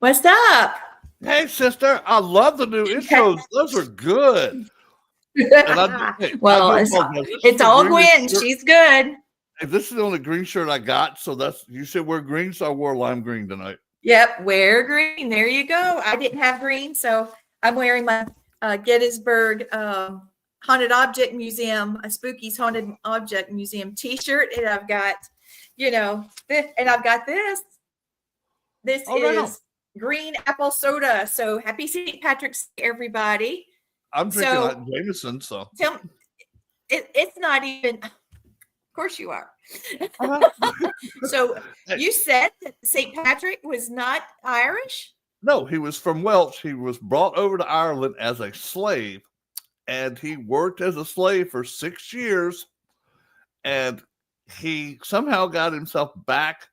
What's up? Hey, sister, I love the new intros. Those are good. Well, it's all Gwen. She's good. Hey, this is the only green shirt I got. So you said wear green, so I wore lime green tonight. Yep, wear green. There you go. I didn't have green, so I'm wearing my Gettysburg Haunted Object Museum, a Spooky's Haunted Object Museum T-shirt, and I've got, this, and I've got this. This is green apple soda. So happy St. Patrick's Day, everybody. I'm drinking Jameson, so tell me, it's not even. Of course you are. So you said that St. Patrick was not Irish? No, he was from Welsh. He was brought over to Ireland as a slave, and he worked as a slave for 6 years, and he somehow got himself back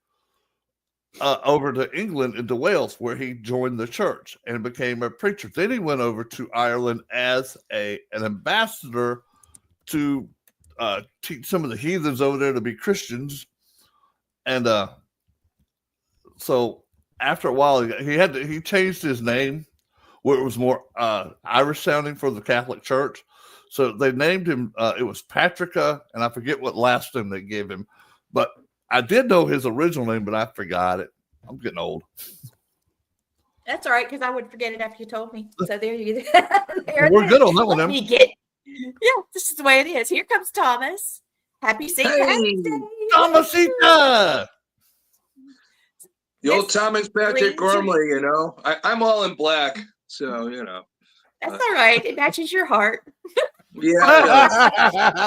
over to England into Wales, where he joined the church and became a preacher. Then he went over to Ireland as an ambassador to teach some of the heathens over there to be Christians. And so after a while, he changed his name where it was more Irish sounding for the Catholic Church. So they named him, it was Patricka, and I forget what last name they gave him. But I did know his original name, but I forgot it. I'm getting old. That's all right, because I would forget it after you told me. So there you go. We're good on that one. Yeah, this is the way it is. Here comes Thomas. Happy St. Patrick's Day. Thomasita! The old Thomas Patrick Gormley, I'm all in black, so, That's all right. It matches your heart. Yeah,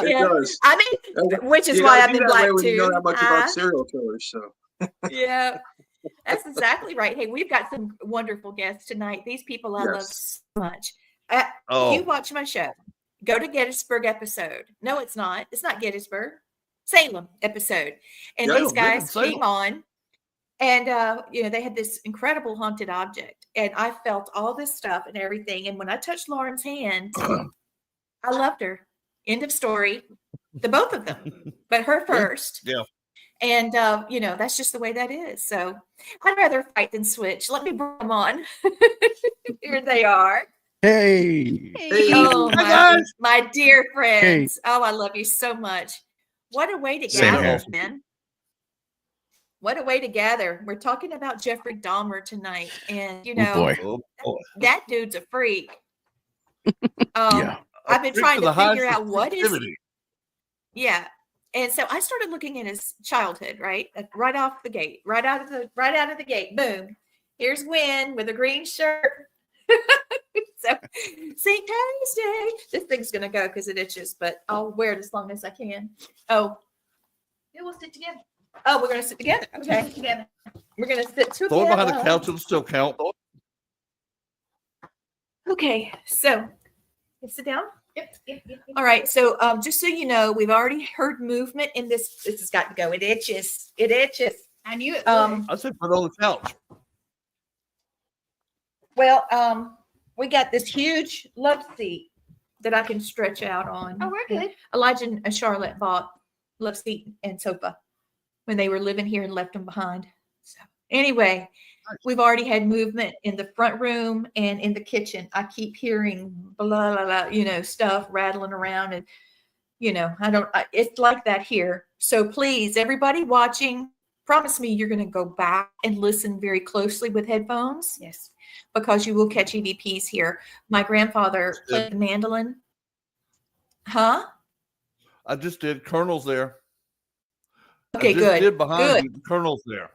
it does. I mean, which is why I'm in black too. You know that much about serial killers, so. Yeah, that's exactly right. Hey, we've got some wonderful guests tonight. These people I love so much. You watch my show. Go to Gettysburg episode. No, it's not. It's not Gettysburg. Salem episode. And these guys came on. And, they had this incredible haunted object. And I felt all this stuff and everything. And when I touched Lauren's hand, I loved her. End of story. The both of them. But her first. Yeah. And, that's just the way that is. So I'd rather fight than switch. Let me bring them on. Here they are. Hey. Oh, my dear friends. Hey. Oh, I love you so much. What a way to gather, man. What a way to gather. We're talking about Jeffrey Dahmer tonight. And, that dude's a freak. I've been trying to figure out what is. Yeah. And so I started looking at his childhood, right? Right off the gate, right out of the gate. Boom. Here's Wynn with a green shirt. So St. Patty's Day. This thing's going to go because it itches, but I'll wear it as long as I can. Oh, yeah, we'll sit together. Oh, we're going to sit together. Okay, together. We're going to sit together. Throw it behind the couch. It'll still count. Okay, so sit down. Yep. All right, so just so you know, we've already heard movement in this. This has got to go. It itches. I knew it. I said put it on the couch. Well, we got this huge love seat that I can stretch out on. Oh, we're good. Elijah and Charlotte bought love seat and sofa when they were living here and left them behind. So anyway, we've already had movement in the front room and in the kitchen. I keep hearing blah, blah, blah, stuff rattling around. And, it's like that here. So please, everybody watching, promise me you're going to go back and listen very closely with headphones. Yes. Because you will catch EVPs here. My grandfather played the mandolin. Huh? I just did. Colonel's there. Okay, good. Did behind you, the Colonel's there.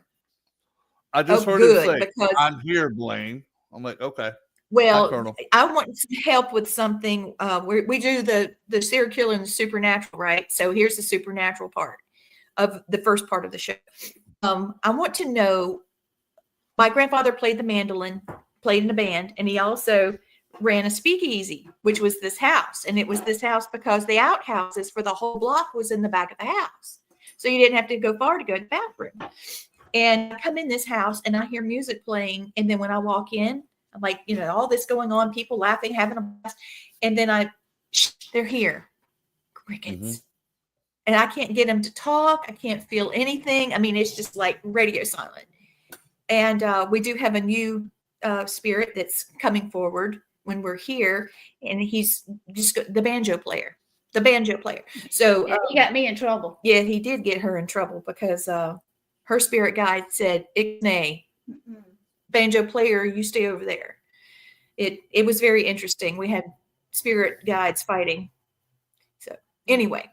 I just heard him say, "I'm here, Blaine." I'm like, okay. Well, I want some help with something. We do the serial killer and the supernatural, right? So here's the supernatural part of the first part of the show. I want to know. My grandfather played the mandolin, played in a band, and he also ran a speakeasy, which was this house. And it was this house because the outhouses for the whole block was in the back of the house. So you didn't have to go far to go to the bathroom. And I come in this house and I hear music playing. And then when I walk in, I'm like, all this going on, people laughing, having a blast. And then they're here. Crickets. Mm-hmm. And I can't get them to talk. I can't feel anything. I mean, it's just like radio silent. And we do have a new spirit that's coming forward when we're here, and he's just the banjo player. So He got me in trouble. yeah, he did get her in trouble because her spirit guide said, "Ixnay, banjo player, you stay over there." It was very interesting. We had spirit guides fighting. So anyway,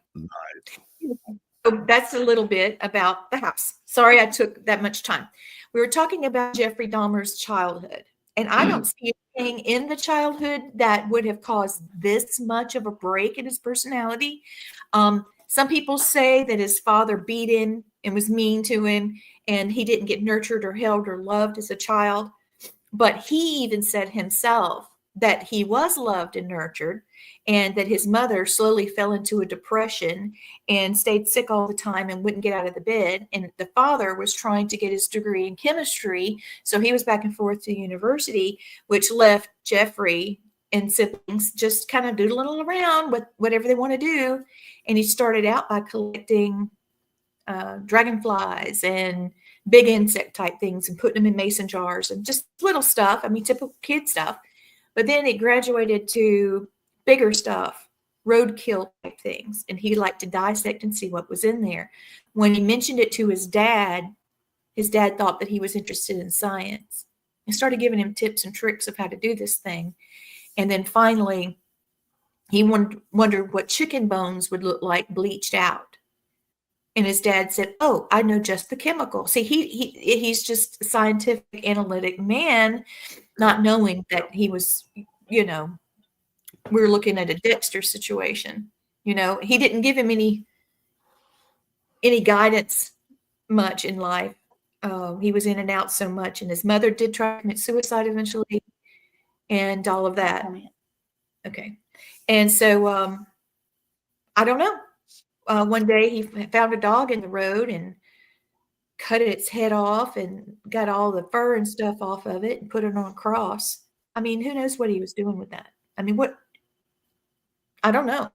so that's a little bit about the house. Sorry I took that much time. We were talking about Jeffrey Dahmer's childhood, and I don't see anything in the childhood that would have caused this much of a break in his personality. Some people say that his father beat him and was mean to him, and he didn't get nurtured or held or loved as a child. But he even said himself that he was loved and nurtured, and that his mother slowly fell into a depression and stayed sick all the time and wouldn't get out of the bed. And the father was trying to get his degree in chemistry, so he was back and forth to university, which left Jeffrey and siblings just kind of doodling around with whatever they want to do. And he started out by collecting dragonflies and big insect type things and putting them in mason jars and just little stuff. I mean, typical kid stuff. But then it graduated to bigger stuff, roadkill type things. And he liked to dissect and see what was in there. When he mentioned it to his dad thought that he was interested in science and started giving him tips and tricks of how to do this thing. And then finally, he wondered what chicken bones would look like bleached out. And his dad said, "Oh, I know just the chemical." See, he's just a scientific, analytic man, not knowing that he was, we're looking at a Dexter situation. He didn't give him any guidance much in life. He was in and out so much, and his mother did try to commit suicide eventually, and all of that. Okay, and so I don't know. One day he found a dog in the road and cut its head off and got all the fur and stuff off of it and put it on a cross. I mean, who knows what he was doing with that? I mean, I don't know.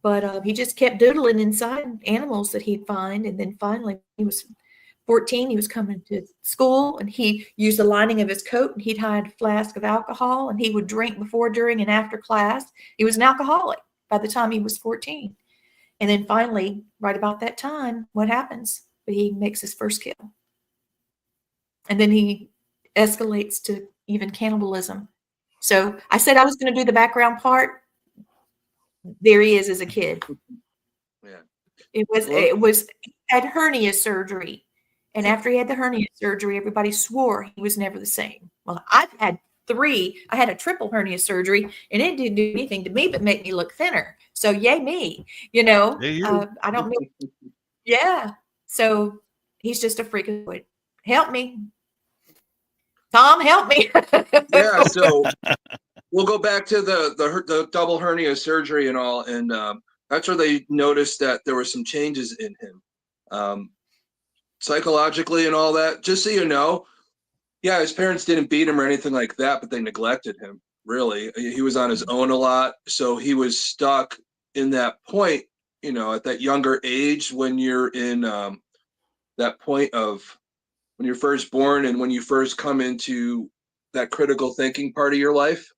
But he just kept doodling inside animals that he'd find. And then finally, he was 14. He was coming to school, and he used the lining of his coat, and he'd hide a flask of alcohol, and he would drink before, during, and after class. He was an alcoholic by the time he was 14. And then finally, right about that time, what happens? He makes his first kill. And then he escalates to even cannibalism. So I said I was going to do the background part. There he is as a kid. Yeah. It was he had hernia surgery. And after he had the hernia surgery, everybody swore he was never the same. Well, I've had 3. I had a triple hernia surgery, and it didn't do anything to me but make me look thinner. So yay me, I don't know. Yeah. So he's just a freakazoid. Help me. Tom, help me. Yeah, so we'll go back to the double hernia surgery and all, and that's where they noticed that there were some changes in him, psychologically and all that. Just so you know, yeah, his parents didn't beat him or anything like that, but they neglected him. Really, he was on his own a lot, so he was stuck in that point. At that younger age, when you're in that point of when you're first born and when you first come into that critical thinking part of your life,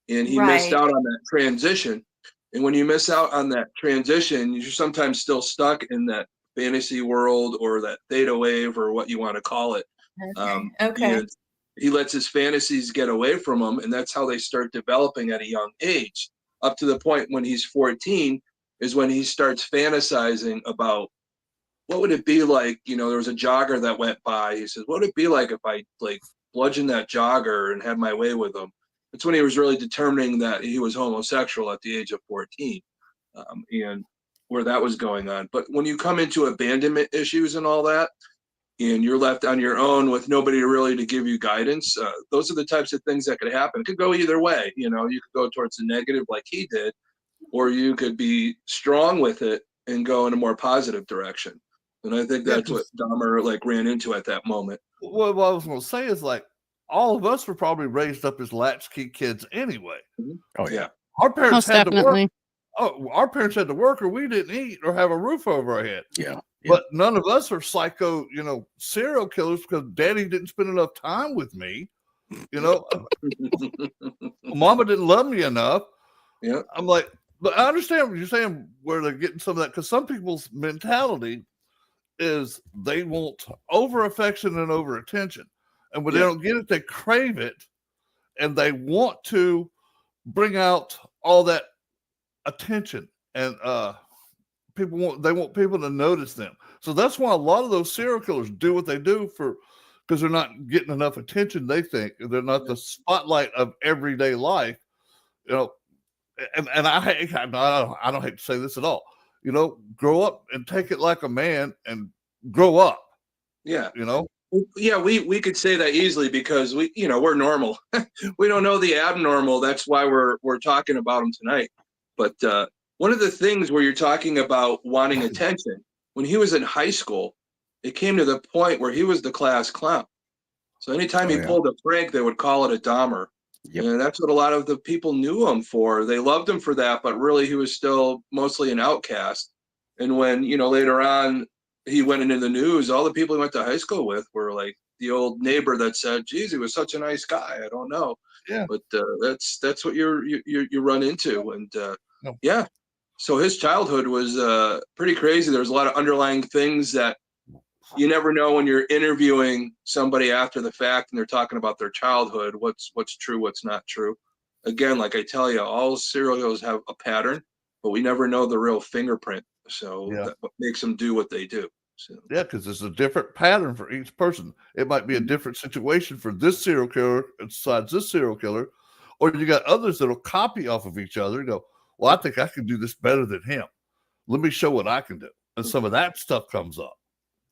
and he missed out on that transition. And when you miss out on that transition, you're sometimes still stuck in that fantasy world or that theta wave or what you want to call it. Okay. And he lets his fantasies get away from him, and that's how they start developing at a young age. Up to the point when he's 14 is when he starts fantasizing about what would it be like. There was a jogger that went by. He says, what would it be like if I bludgeoned that jogger and had my way with him? That's when he was really determining that he was homosexual at the age of 14, and where that was going on. But when you come into abandonment issues and all that, and you're left on your own with nobody really to give you guidance, those are the types of things that could happen. It could go either way. You could go towards the negative like he did, or you could be strong with it and go in a more positive direction. And I think that's what Dahmer ran into at that moment. Well, what I was going to say is all of us were probably raised up as latchkey kids anyway. Oh yeah. Our parents Most had to work. definitely. oh, our parents had to work or we didn't eat or have a roof over our head. Yeah. But none of us are psycho, serial killers because daddy didn't spend enough time with me. Mama didn't love me enough. Yeah. I'm like, but I understand what you're saying, where they're getting some of that, because some people's mentality is they want over affection and over attention. And when they don't get it, they crave it. And they want to bring out all that attention. And they want people to notice them. So that's why a lot of those serial killers do what they do because they're not getting enough attention. They think they're not the spotlight of everyday life, and I don't hate to say this at all, grow up and take it like a man and grow up. Yeah. Yeah, we could say that easily because we're normal. We don't know the abnormal. That's why we're talking about them tonight. But one of the things where you're talking about wanting attention, when he was in high school, it came to the point where he was the class clown. So anytime he pulled a prank, they would call it a Dahmer. Yep. And that's what a lot of the people knew him for. They loved him for that, but really he was still mostly an outcast. And when, later on he went into the news, all the people he went to high school with were like the old neighbor that said, geez, he was such a nice guy. I don't know. Yeah. But that's what you run into. And yeah. So his childhood was pretty crazy. There was a lot of underlying things that you never know when you're interviewing somebody after the fact and they're talking about their childhood, what's true, what's not true. Again, like I tell you, all serial killers have a pattern, but we never know the real fingerprint. So that's what makes them do what they do. So. Yeah, because it's a different pattern for each person. It might be a different situation for this serial killer besides this serial killer, or you got others that'll copy off of each other and go, well, I think I can do this better than him. Let me show what I can do. And some of that stuff comes up.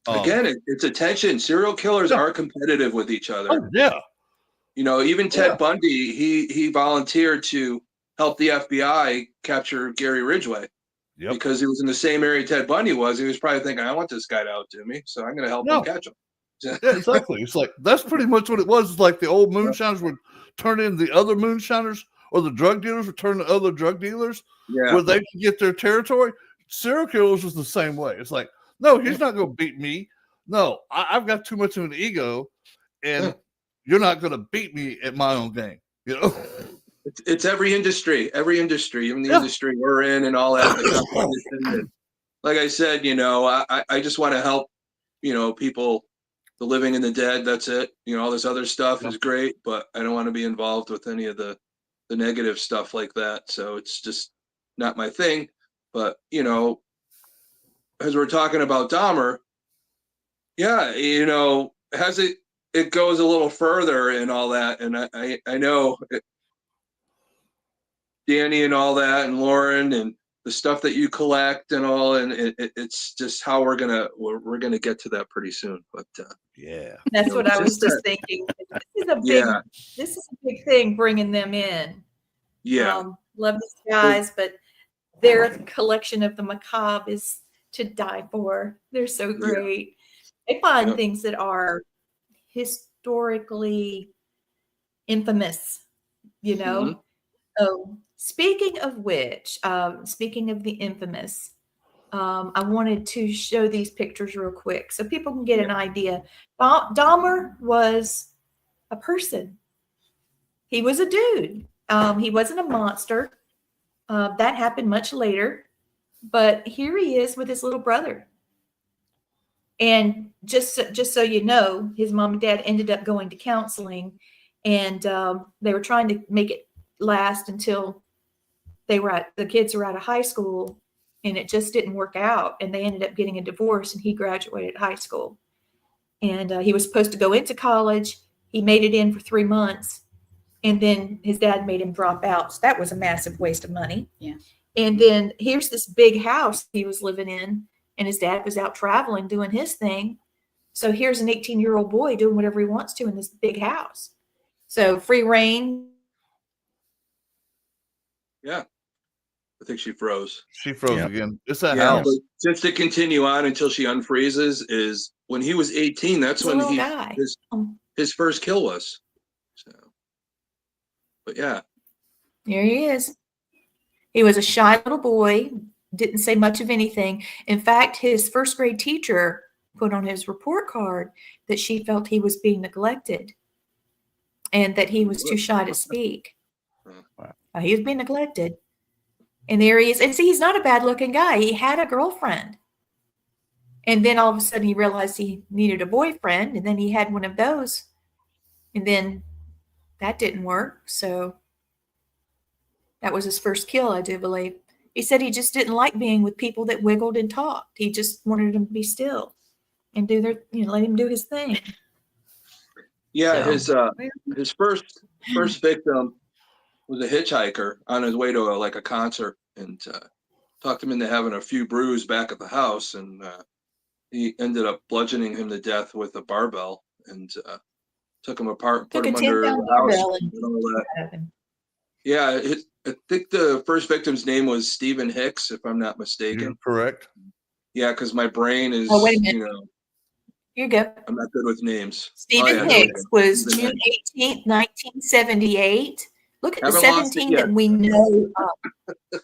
Again, it's attention. Serial killers are competitive with each other. Oh, yeah. Even Ted Bundy, he volunteered to help the FBI capture Gary Ridgway because he was in the same area Ted Bundy was. He was probably thinking, I want this guy to outdo me, so I'm going to help him catch him. Yeah, exactly. It's like, that's pretty much what it was. It's like the old moonshiners would turn in the other moonshiners, or the drug dealers would turn to other drug dealers where they could get their territory. Serial killers was the same way. It's like, no, he's not going to beat me. No, I've got too much of an ego, and you're not going to beat me at my own game. It's every industry, even the industry we're in and all that. Like I said, I just want to help, people, the living and the dead. That's it. All this other stuff is great, but I don't want to be involved with any of the negative stuff like that. So it's just not my thing. But, as we're talking about Dahmer, it goes a little further and all that. And I know Danny and all that, and Lauren and the stuff that you collect and all, and it's just how we're gonna get to that pretty soon. But that's what I was just thinking. This is a big thing, bringing them in. Love these guys, but their collection of the macabre is to die for. They're so great. They find things that are historically infamous, So speaking of which, speaking of the infamous, I wanted to show these pictures real quick so people can get an idea. Dahmer was a person. He was a dude. He wasn't a monster. That happened much later. But here he is with his little brother. And just so you know, his mom and dad ended up going to counseling, and they were trying to make it last until the kids were out of high school, and it just didn't work out. And they ended up getting a divorce, and he graduated high school. And he was supposed to go into college. He made it in for 3 months, and then his dad made him drop out. So that was a massive waste of money. Yeah. And then here's this big house he was living in, and his dad was out traveling doing his thing. So here's an 18-year-old boy doing whatever he wants to in this big house. So free reign. Yeah. I think she froze. She froze again. It's that house. But just to continue on until she unfreezes, is when he was 18, that's when his first kill was. So, but yeah. Here he is. He was a shy little boy, didn't say much of anything. In fact, his first grade teacher put on his report card that she felt he was being neglected and that he was too shy to speak. He was being neglected. And there he is. And see, he's not a bad looking guy. He had a girlfriend. And then all of a sudden he realized he needed a boyfriend. And then he had one of those. And then that didn't work. So that was his first kill, I do believe. He said he just didn't like being with people that wiggled and talked. He just wanted them to be still and do their, let him do his thing. Yeah, So, his first victim was a hitchhiker on his way to a concert, and talked him into having a few brews back at the house, and he ended up bludgeoning him to death with a barbell, and took him apart and put him under the house and all that. Yeah, I think the first victim's name was Stephen Hicks, if I'm not mistaken. You're correct. Yeah, because my brain is, wait a minute. You're good. I'm not good with names. Stephen Hicks was June 18th, 1978. Look at the 17 that we know of.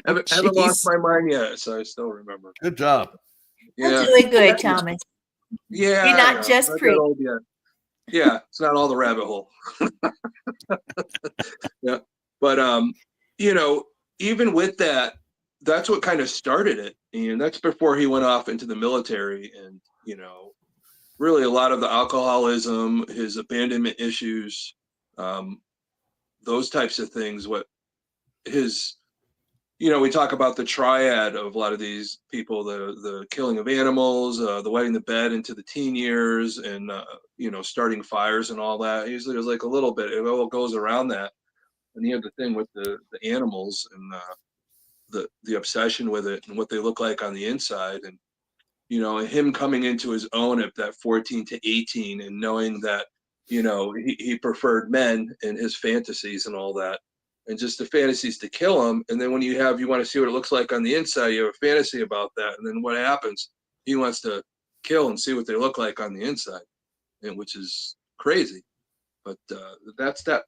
Haven't lost my mind yet, so I still remember. Good job. You're doing good, Thomas. Yeah. You're not just pretty. Yeah, it's not all the rabbit hole. Yeah. But even with that, that's what kind of started it. And that's before he went off into the military, and really a lot of the alcoholism, his abandonment issues, those types of things, we talk about the triad of a lot of these people, the killing of animals, the wetting the bed into the teen years, and starting fires and all that. Usually there's like a little bit, it all goes around that. And you have the thing with the animals and the obsession with it and what they look like on the inside. And him coming into his own at that 14 to 18 and knowing that he preferred men and his fantasies and all that, and just the fantasies to kill him. And then when you want to see what it looks like on the inside, you have a fantasy about that. And then what happens? He wants to kill and see what they look like on the inside, and which is crazy. But that's that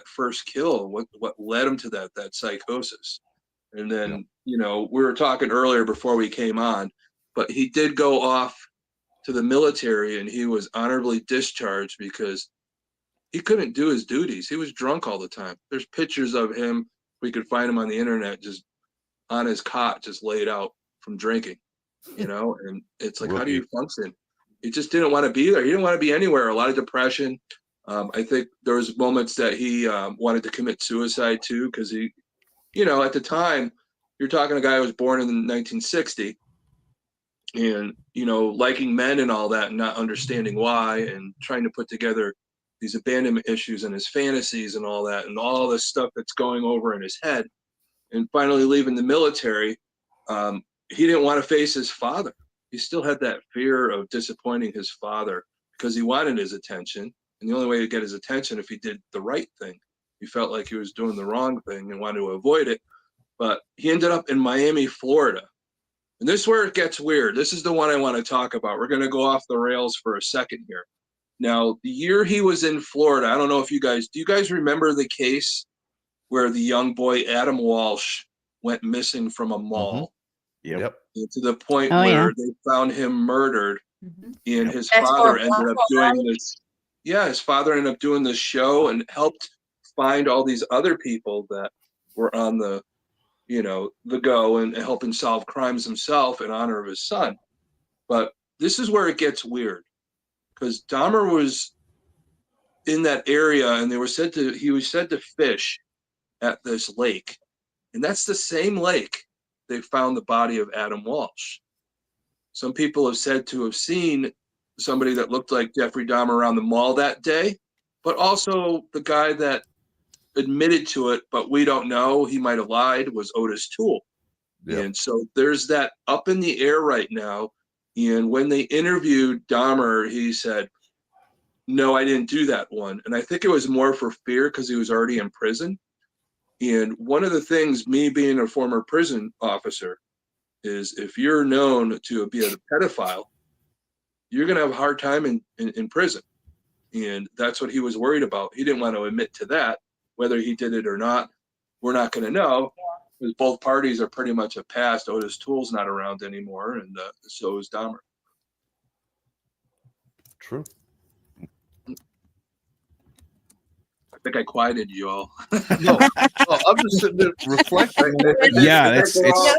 first kill, what led him to that psychosis. And then, we were talking earlier before we came on, but he did go off to the military, and he was honorably discharged because he couldn't do his duties. He was drunk all the time. There's pictures of him. We could find him on the internet, just on his cot, just laid out from drinking, and it's like, how do you function? He just didn't want to be there. He didn't want to be anywhere. A lot of depression. I think there was moments that he wanted to commit suicide too, because he, at the time, you're talking a guy who was born in 1960, and liking men and all that, and not understanding why, and trying to put together these abandonment issues and his fantasies and all that, and all this stuff that's going over in his head. And finally leaving the military, he didn't want to face his father. He still had that fear of disappointing his father because he wanted his attention. And the only way to get his attention if he did the right thing. He felt like he was doing the wrong thing and wanted to avoid it. But he ended up in Miami, Florida. And this is where it gets weird. This is the one I want to talk about. We're going to go off the rails for a second here. Now, the year he was in Florida, I don't know if do you guys remember the case where the young boy Adam Walsh went missing from a mall? Mm-hmm. Yep. To the point where they found him murdered, and his father ended up doing this. Yeah, his father ended up doing this show and helped find all these other people that were on the go and helping solve crimes himself in honor of his son. But this is where it gets weird, because Dahmer was in that area, and he was said to fish at this lake, and that's the same lake they found the body of Adam Walsh. Some people have said to have seen somebody that looked like Jeffrey Dahmer around the mall that day, but also the guy that admitted to it, but we don't know, he might have lied, was Otis Toole. Yep. And so there's that up in the air right now. And when they interviewed Dahmer, he said, no, I didn't do that one. And I think it was more for fear because he was already in prison. And one of the things, me being a former prison officer, is if you're known to be a pedophile, you're going to have a hard time in prison. And that's what he was worried about. He didn't want to admit to that. Whether he did it or not, we're not going to know. Because both parties are pretty much a past. Otis Toole's not around anymore, and so is Dahmer. True. I think I quieted you all. No, I'm just sitting there reflecting. Yeah,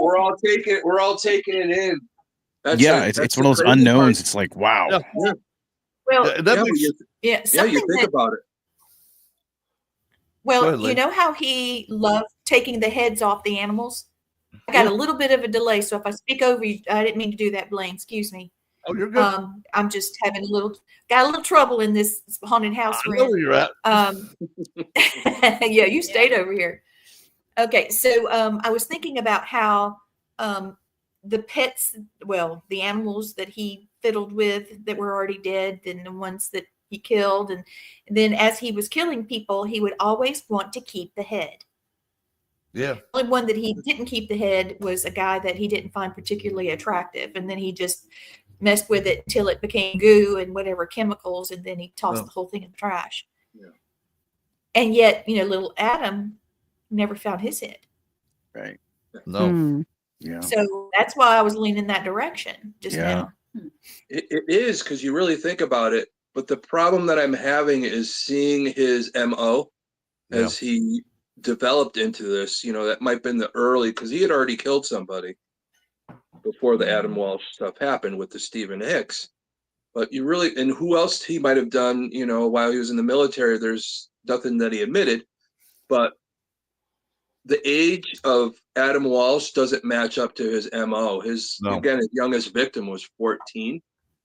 we're all taking it in. It's one of those unknowns. It's like, wow. Yeah. Well, You think about it. Well, ahead, you Lee. know how he loved taking the heads off the animals? I got a little bit of a delay, so if I speak over you, I didn't mean to do that, Blaine. Excuse me. Oh, you're good. I'm just having got a little trouble in this haunted house I know where you're at. Yeah, you stayed over here. Okay, so I was thinking about how the pets, the animals that he fiddled with that were already dead, and the ones that he killed, and then as he was killing people, he would always want to keep the head. Yeah. The only one that he didn't keep the head was a guy that he didn't find particularly attractive, and then he just messed with it till it became goo and whatever chemicals, and then he tossed the whole thing in the trash. Yeah. And yet, little Adam never found his head. Right. No. Yeah. So that's why I was leaning that direction just now. It is, because you really think about it. But the problem that I'm having is seeing his MO as he developed into this. That might have been the early, because he had already killed somebody before the Adam Walsh stuff happened with the Stephen Hicks. But and who else he might have done, while he was in the military, there's nothing that he admitted. But the age of Adam Walsh doesn't match up to his MO. Again, his youngest victim was 14,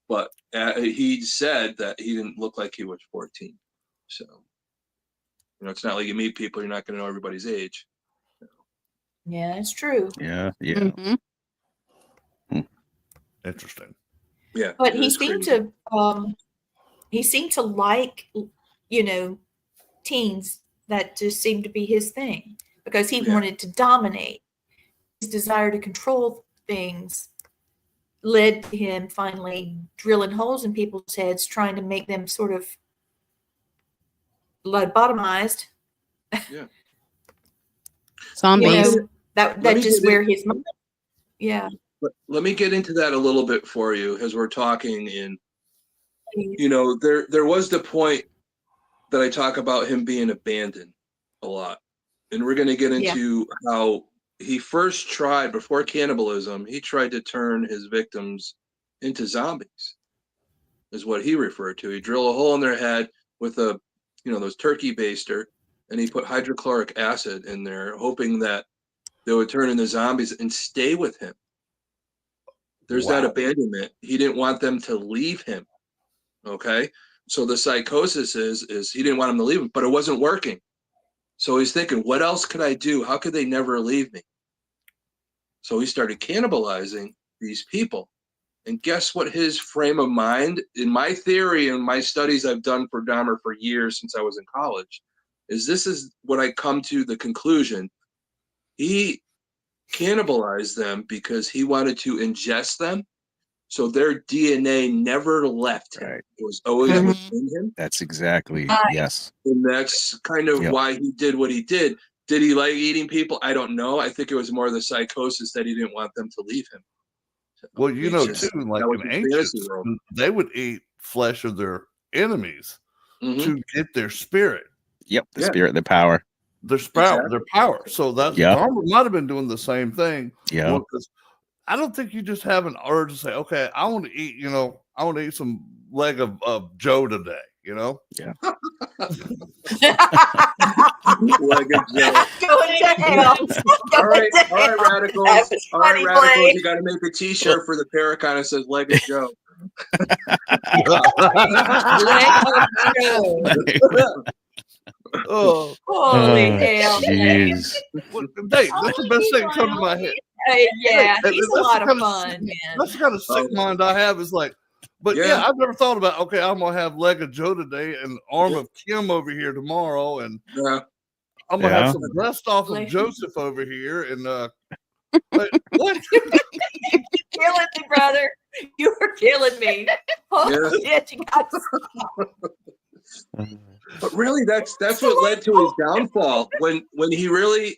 but he said that he didn't look like he was 14. So, it's not like you meet people, you're not going to know everybody's age. Yeah, it's true. Yeah. Mhm. Interesting. Yeah. But he seemed to like, teens. That just seemed to be his thing, because he wanted to dominate. His desire to control things led to him finally drilling holes in people's heads, trying to make them sort of lobotomized. Yeah. Zombies. That just where his mind. Yeah. But let me get into that a little bit for you as we're talking. There was the point that I talk about him being abandoned a lot. And we're going to get into how he first tried, before cannibalism, he tried to turn his victims into zombies, is what he referred to. He drilled a hole in their head with those turkey baster, and he put hydrochloric acid in there, hoping that they would turn into zombies and stay with him. There's that abandonment. He didn't want them to leave him. Okay. So the psychosis is he didn't want them to leave him, but it wasn't working. So he's thinking, what else could I do? How could they never leave me? So he started cannibalizing these people. And guess what his frame of mind, in my theory and my studies I've done for Dahmer for years since I was in college, this is what I come to the conclusion. He cannibalized them because he wanted to ingest them, so their DNA never left him. Right. It was always within him. That's exactly, yes. And that's kind of why he did what he did. Did he like eating people? I don't know. I think it was more the psychosis that he didn't want them to leave him. So Well, too, like in ancient, they would eat flesh of their enemies to get their spirit. Yep, the spirit, the power. Their power. So that's Dahmer might have been doing the same thing. Yeah. I don't think you just have an urge to say, okay, I want to eat, I want to eat some leg of Joe today, Yeah. Leg of Joe. Going to hell. All right, radicals. All right, radicals. You got to make a T-shirt for the Paracon that says "Leg of Joe." Oh, holy hell! Jeez. That's the best thing that comes to my head. Yeah, he's a lot of fun, man. That's the kind of sick mind I have. Is like, but I've never thought about. Okay, I'm gonna have leg of Joe today and arm of Kim over here tomorrow, and I'm gonna have some breast off of Joseph over here, and what? You're killing me, brother. You were killing me. Oh shit, you got But really, that's what led to his downfall. When he really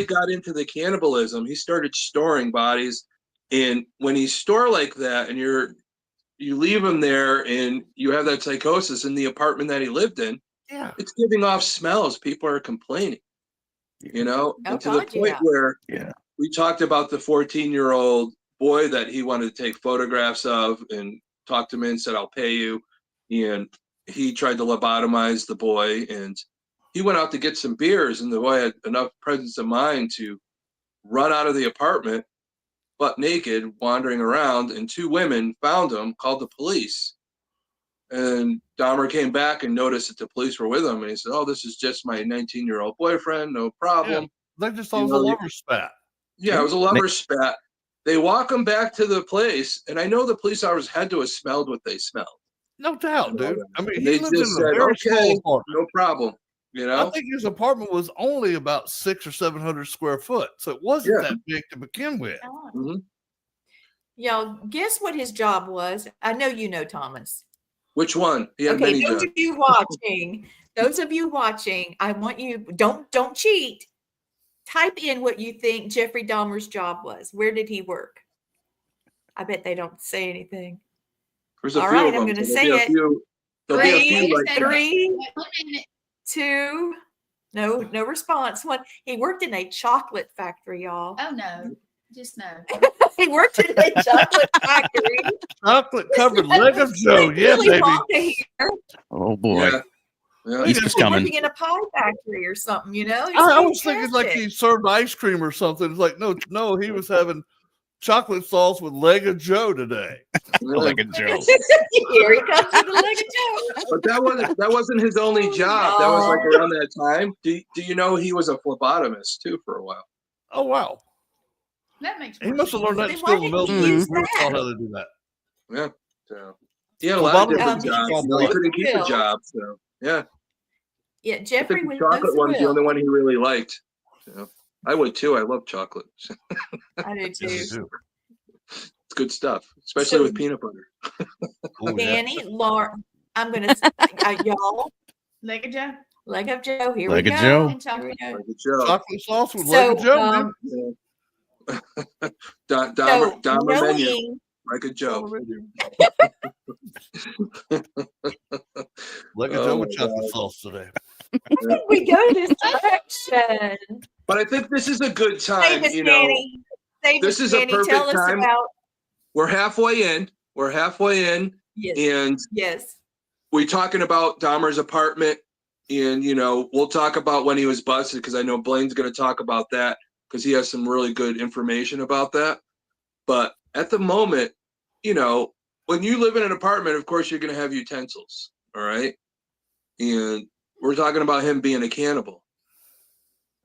got into the cannibalism, he started storing bodies. And when you store like that, and you leave him there, and you have that psychosis in the apartment that he lived in, it's giving off smells. People are complaining, and to the point where we talked about the 14-year-old boy that he wanted to take photographs of, and talked him in, said, "I'll pay you," and he tried to lobotomize the boy, and he went out to get some beers, and the boy had enough presence of mind to run out of the apartment butt naked, wandering around, and 2 women found him, called the police. And Dahmer came back and noticed that the police were with him, and he said, "Oh, this is just my 19-year-old boyfriend, no problem." Yeah, they just thought it was a lover spat. Yeah, it was a lover spat. They walk him back to the place, and I know the police officers had to have smelled what they smelled. No doubt, dude. I mean, he they lived in just a said, very small "Okay, apartment. no problem." I think his apartment was only about 600 or 700 square foot, so it wasn't that big to begin with. Mm-hmm. Y'all, guess what his job was? I know you know, Thomas. Which one? He had Okay, many those jobs. of you watching, I want you, don't cheat. Type in what you think Jeffrey Dahmer's job was. Where did he work? I bet they don't say anything. There's a All few right, of them. I'm going to So say it. There'll be a few like 3, 2, no response. 1. He worked in a chocolate factory, y'all. Oh no, just no. He worked in a chocolate factory. Chocolate covered leg of Joe. Yeah, Willy baby. Wonka here. Oh boy. Yeah. He's He's coming. working in a pie factory or something, It's I was thinking like fantastic. he served ice cream or something. It's like, no, he was having chocolate sauce with leg of Joe today. Like a joke. Here he comes with the leg of Joe. But that wasn't his only job. That was like around that time. Do you know he was a phlebotomist too for a while? Oh wow. That makes He must have learned that Then skill why in the didn't he military. use He taught that? how to do that. Yeah. So he had a lot of different Phlebotomist jobs. is He couldn't keep a Bill. job. So yeah. Yeah, I Jeffrey think the was chocolate one's the Will. only one he really liked. So, I would too. I love chocolate. I do too. Yes, you do. It's good stuff, especially So- with peanut butter. Oh, yeah. Danny, Lauren, I'm going to, y'all, Leg of Joe leg of Joe. Here Leg we of go. Joe. and Here chocolate. we go. Like a joke. Chocolate sauce with leg So, of Joe. Man. Dahmer menu, knowing, like a joke. Leg of Oh Joe my with chocolate God. sauce today. we go this direction. But I think this is a good time. Save us, Danny. Save this us, is a Danny. perfect Tell us time. about, We're halfway in. yes, And yes. we're talking about Dahmer's apartment. And, we'll talk about when he was busted, because I know Blaine's going to talk about that because he has some really good information about that. But at the moment, when you live in an apartment, of course, you're going to have utensils. All right. And we're talking about him being a cannibal.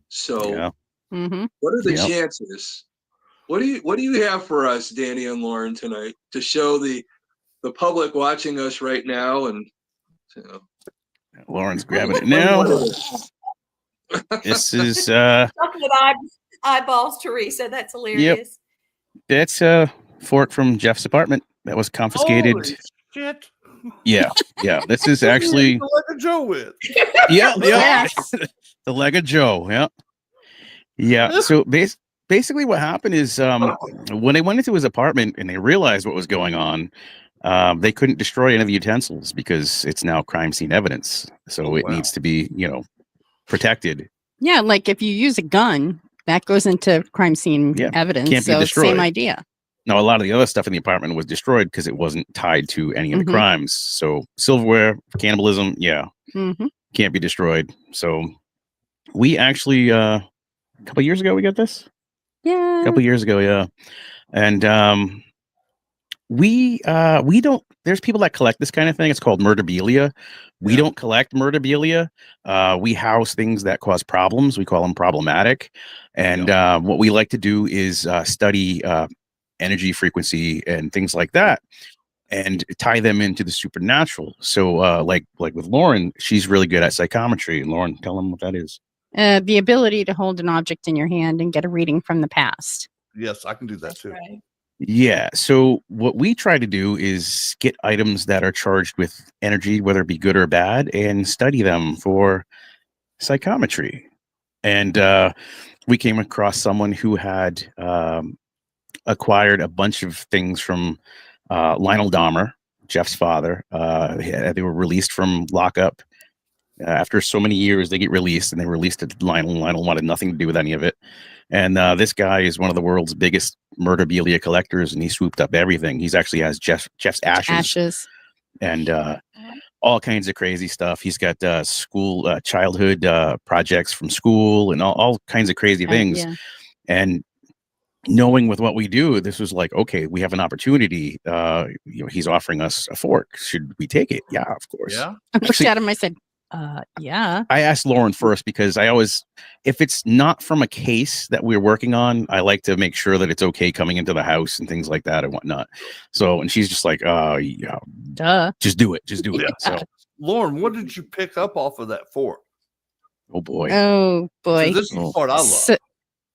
So Yeah. what are the Yep. chances? What do you have for us, Danny and Lauren, tonight to show the public watching us right now? And Lauren's grabbing it now. This is Chocolate eyeballs, Teresa. That's hilarious. that's a fork from Jeff's apartment that was confiscated. Holy shit. Yeah. This is actually Leg of Joe with. yeah. Yes. The leg of Joe. Yeah. So basically what happened is when they went into his apartment and they realized what was going on, they couldn't destroy any of the utensils because it's now crime scene evidence. So it needs to be, protected. Yeah, like if you use a gun, that goes into crime scene evidence. Can't be so destroyed. same idea. Now, a lot of the other stuff in the apartment was destroyed because it wasn't tied to any of the crimes. So silverware, cannibalism, can't be destroyed. So we actually, a couple years ago, we got this. Yeah. A couple years ago, yeah. And we don't. There's people that collect this kind of thing. It's called murderabilia. We don't collect murderabilia. We house things that cause problems. We call them problematic. And what we like to do is study energy frequency and things like that, and tie them into the supernatural. So, like with Lauren, she's really good at psychometry. And Lauren, tell them what that is. The ability to hold an object in your hand and get a reading from the past. Yes, I can do that too. Right. Yeah. So what we try to do is get items that are charged with energy, whether it be good or bad, and study them for psychometry. And we came across someone who had acquired a bunch of things from Lionel Dahmer, Jeff's father. They were released from lockup. After so many years, they get released, and they released it to Lionel. Lionel wanted nothing to do with any of it. And this guy is one of the world's biggest murderabilia collectors, and he swooped up everything. He's actually has Jeff's ashes. And all kinds of crazy stuff. He's got childhood projects from school, and all kinds of crazy things. Yeah. And knowing with what we do, this was like, okay, we have an opportunity. He's offering us a fork. Should we take it? Yeah, of course. Yeah. I looked at him. I said, yeah. I asked Lauren first because I always, if it's not from a case that we're working on, I like to make sure that it's okay coming into the house and things like that and whatnot. So, and she's just like, yeah, Duh. just do it. Just do it. Yeah. So, Lauren, what did you pick up off of that fork? oh boy. Oh boy. So this is the part I love.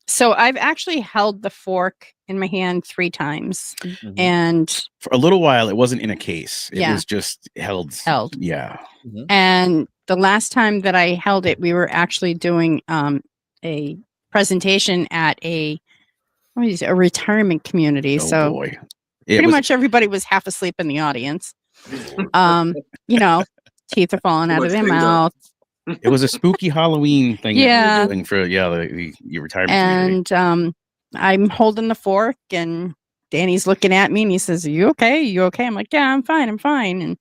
So I've actually held the fork in my hand 3 times, Mhm. and For a little while, it wasn't in a case. It Yeah. was just held. Held. Yeah. Mhm. And the last time that I held it, we were actually doing a presentation at a retirement community. Oh So boy. pretty much everybody was half asleep in the audience. Teeth are falling Too out much of their things on. mouth. It was a spooky Halloween thing. That we Yeah. were doing for the retirement community. And I'm holding the fork, and Danny's looking at me, and he says, "Are you okay? You okay?" I'm like, "Yeah, I'm fine. I'm fine." And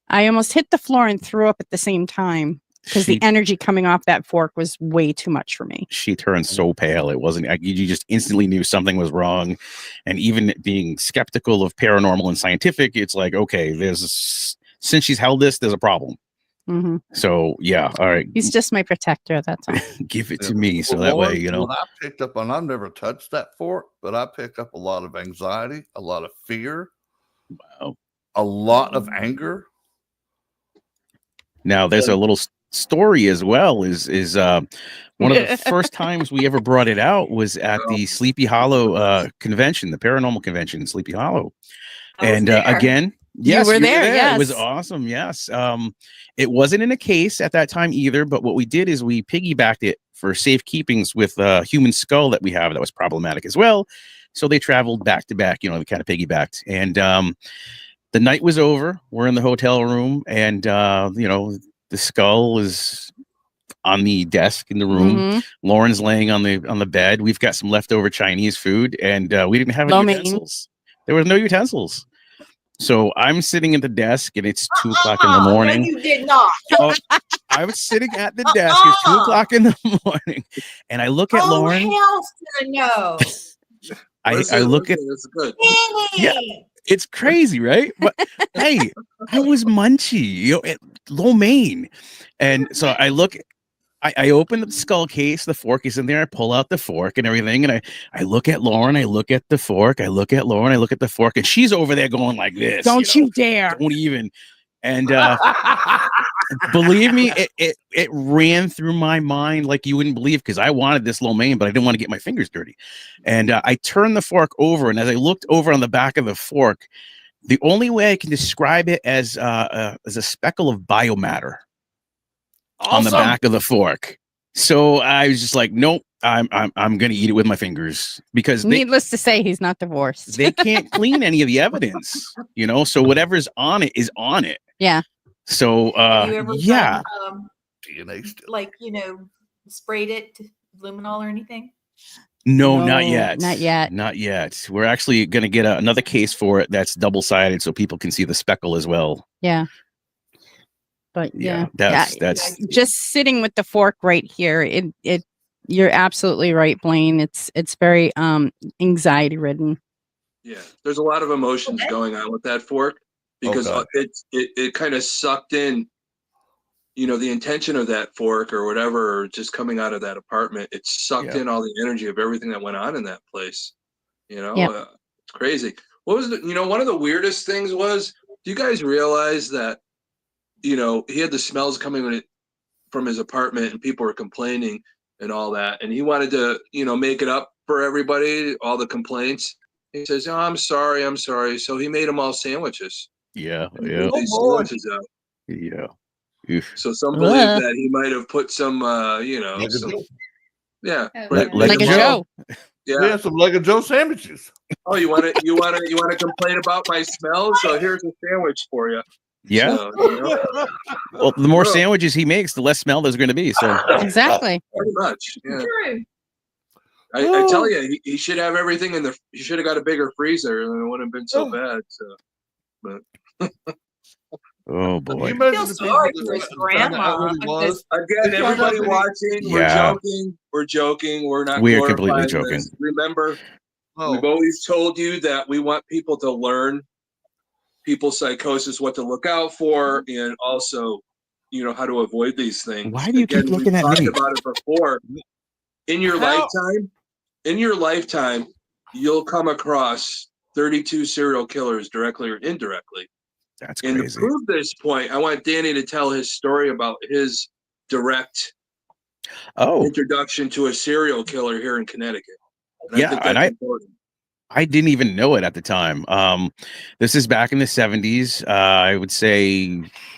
I almost hit the floor and threw up at the same time because the She- energy coming off that fork was way too much for me. She turned so pale. It wasn't, you just instantly knew something was wrong. And even being skeptical of paranormal and scientific, it's like, okay, since she's held this, there's a problem. Hmm. So yeah. All right. He's just my protector. That's all. Give it Yeah. to me. So Well, that way, Lauren, what I picked up on, I've never touched that fork, but I pick up a lot of anxiety, a lot of fear, Wow. a lot of anger. Now there's a little story as well. Is one of the first times we ever brought it out was at the Sleepy Hollow convention, the paranormal convention in Sleepy Hollow. I was And there. again, yes, were there, It was yes. awesome. Yes. It wasn't in a case at that time either, but what we did is we piggybacked it for safekeepings with a human skull that we have that was problematic as well. So they traveled back to back, we kind of piggybacked. And the night was over. We're in the hotel room, and the skull is on the desk in the room. Mhm. Lauren's laying on the bed. We've got some leftover Chinese food, and we didn't have Lo any mein. utensils. There was no utensils. So I'm sitting at the desk, and it's 2:00 in the No, morning. you did not. Oh, I was sitting at the desk. It's 2:00 in the morning, and I look at Lauren. Hell's to no. I look at. That's good. Yeah. It's crazy, right? But hey, I was munchy, lo mein. And so I look, I open the skull case, the fork is in there, I pull out the fork and everything, and I look at Lauren, I look at the fork, I look at Lauren, I look at the fork, and she's over there going like this. Don't you dare. Don't even. And believe me, it ran through my mind like you wouldn't believe, because I wanted this lo mein, but I didn't want to get my fingers dirty. And I turned the fork over, and as I looked over on the back of the fork, the only way I can describe it as a speckle of biomatter on the back of the fork. So I was just like, nope, I'm gonna eat it with my fingers, because Needless to say, he's not divorced. they can't clean any of the evidence, so whatever's on it is on it. Yeah. So Have you ever yeah. done, DNA still. like, sprayed it to luminol or anything? No, No, not yet. not yet. Not yet. We're actually going to get another case for it that's double-sided so people can see the speckle as well. Yeah. But yeah, That's just sitting with the fork right here. It you're absolutely right, Blaine. It's very anxiety ridden. Yeah, there's a lot of emotions going on with that fork, because Okay. it kind of sucked in, the intention of that fork or whatever, just coming out of that apartment. It sucked in all the energy of everything that went on in that place. It's crazy. What was one of the weirdest things was, do you guys realize that, he had the smells coming from his apartment, and people were complaining and all that, and he wanted to, make it up for everybody, all the complaints. He says, "Oh, I'm sorry, I'm sorry." So he made them all sandwiches. Yeah, And he yeah, put these Oh, boy. sandwiches out. yeah. Oof. So some believe Ugh. that he might have put some, Like a some, Joe. yeah, Oh, but yeah. made Like a them all- Joe. Yeah. We had some Leg of Joe sandwiches. Oh, you want to complain about my smell? So here's a sandwich for you. Yeah. So, you know, Well, the more Bro. sandwiches he makes, the less smell there's going to be. So Exactly. pretty much. Yeah. True. I tell you, he should have everything in the. He should have got a bigger freezer, and it wouldn't have been so bad. So, oh You boy. I imagine feel the sorry people for that his found out what he grandma. was. again, They found out everybody that he- watching, Yeah. we're joking, we're not. We are completely glorifying joking. this. Remember, we've Oh, always told you that we want people to learn people's psychosis, what to look out for, and also, how to avoid these things. Why do you keep looking we've at talked me? about it before. In your How? lifetime, you'll come across 32 serial killers directly or indirectly. That's And to crazy. prove this point, I want Danny to tell his story about his direct Oh, introduction to a serial killer here in Connecticut. And Yeah, I think and that's important. I didn't even know it at the time. This is back in the 70s. I would say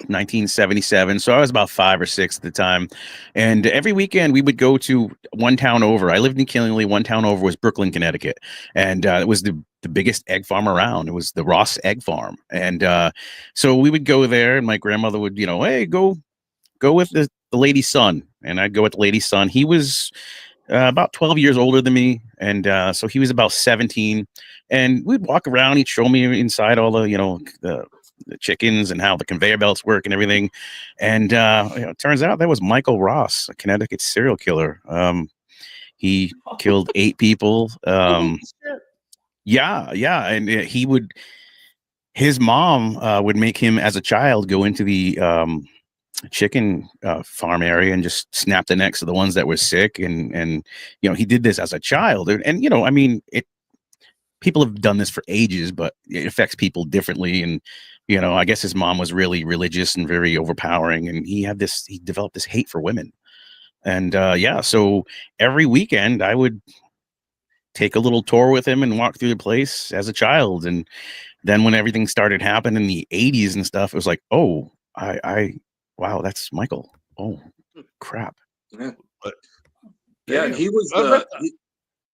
1977. So I was about 5 or 6 at the time. And every weekend we would go to one town over. I lived in Killingly. One town over was Brooklyn, Connecticut. And it was the biggest egg farm around. It was the Ross Egg Farm. And so we would go there, and my grandmother would, hey, go with the lady's son. And I'd go with the lady's son. He was about 12 years older than me, and so he was about 17, and we'd walk around. He'd show me inside all the the chickens and how the conveyor belts work and everything. And it turns out that was Michael Ross, a Connecticut serial killer. He killed 8 people. Yeah, and his mom would make him as a child go into the chicken farm area and just snap the necks of the ones that were sick, and he did this as a child, and I mean, people have done this for ages, but it affects people differently. And I guess his mom was really religious and very overpowering, and he developed this hate for women. And so every weekend I would take a little tour with him and walk through the place as a child. And then when everything started happening in the 80s and stuff, it was like, oh, wow, that's Michael. Oh, crap. Yeah. But- Yeah, and Damn. he was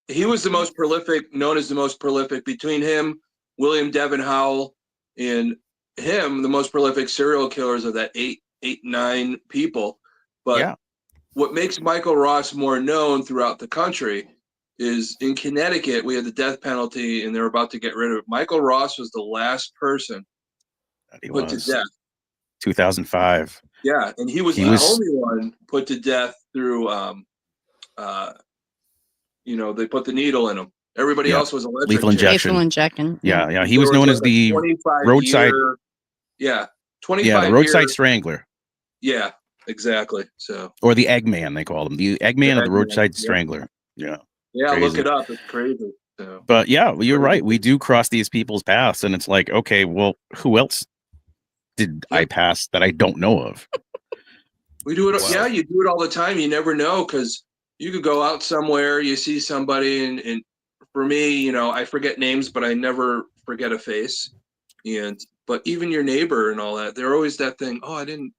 he was the most prolific, known as the most prolific. Between him, William Devin Howell, and him, the most prolific serial killers of that 9 people. But Yeah. what makes Michael Ross more known throughout the country is in Connecticut, we had the death penalty, and they're about to get rid of it. Michael Ross was the last person He put to was death. 2005. Yeah, and he was He the was- only one put to death through, they put the needle in him. Everybody Yeah. else was electric Lethal chair. injection. Lethal injection. Yeah. He was known as the 25 roadside- year, 25 yeah, the roadside year, strangler, yeah, exactly. So or the Eggman, they call him, the Eggman of the Eggman, roadside yeah. strangler. Yeah. yeah, Crazy. look it up. It's crazy. So But yeah, you're right. We do cross these people's paths, and it's like, okay, well, who else did I pass that I don't know of? we do it. Wow. Yeah, you do it all the time. You never know, because you could go out somewhere, you see somebody, and for me, I forget names, but I never forget a face. But even your neighbor and all that, they're always that thing. Oh, I didn't,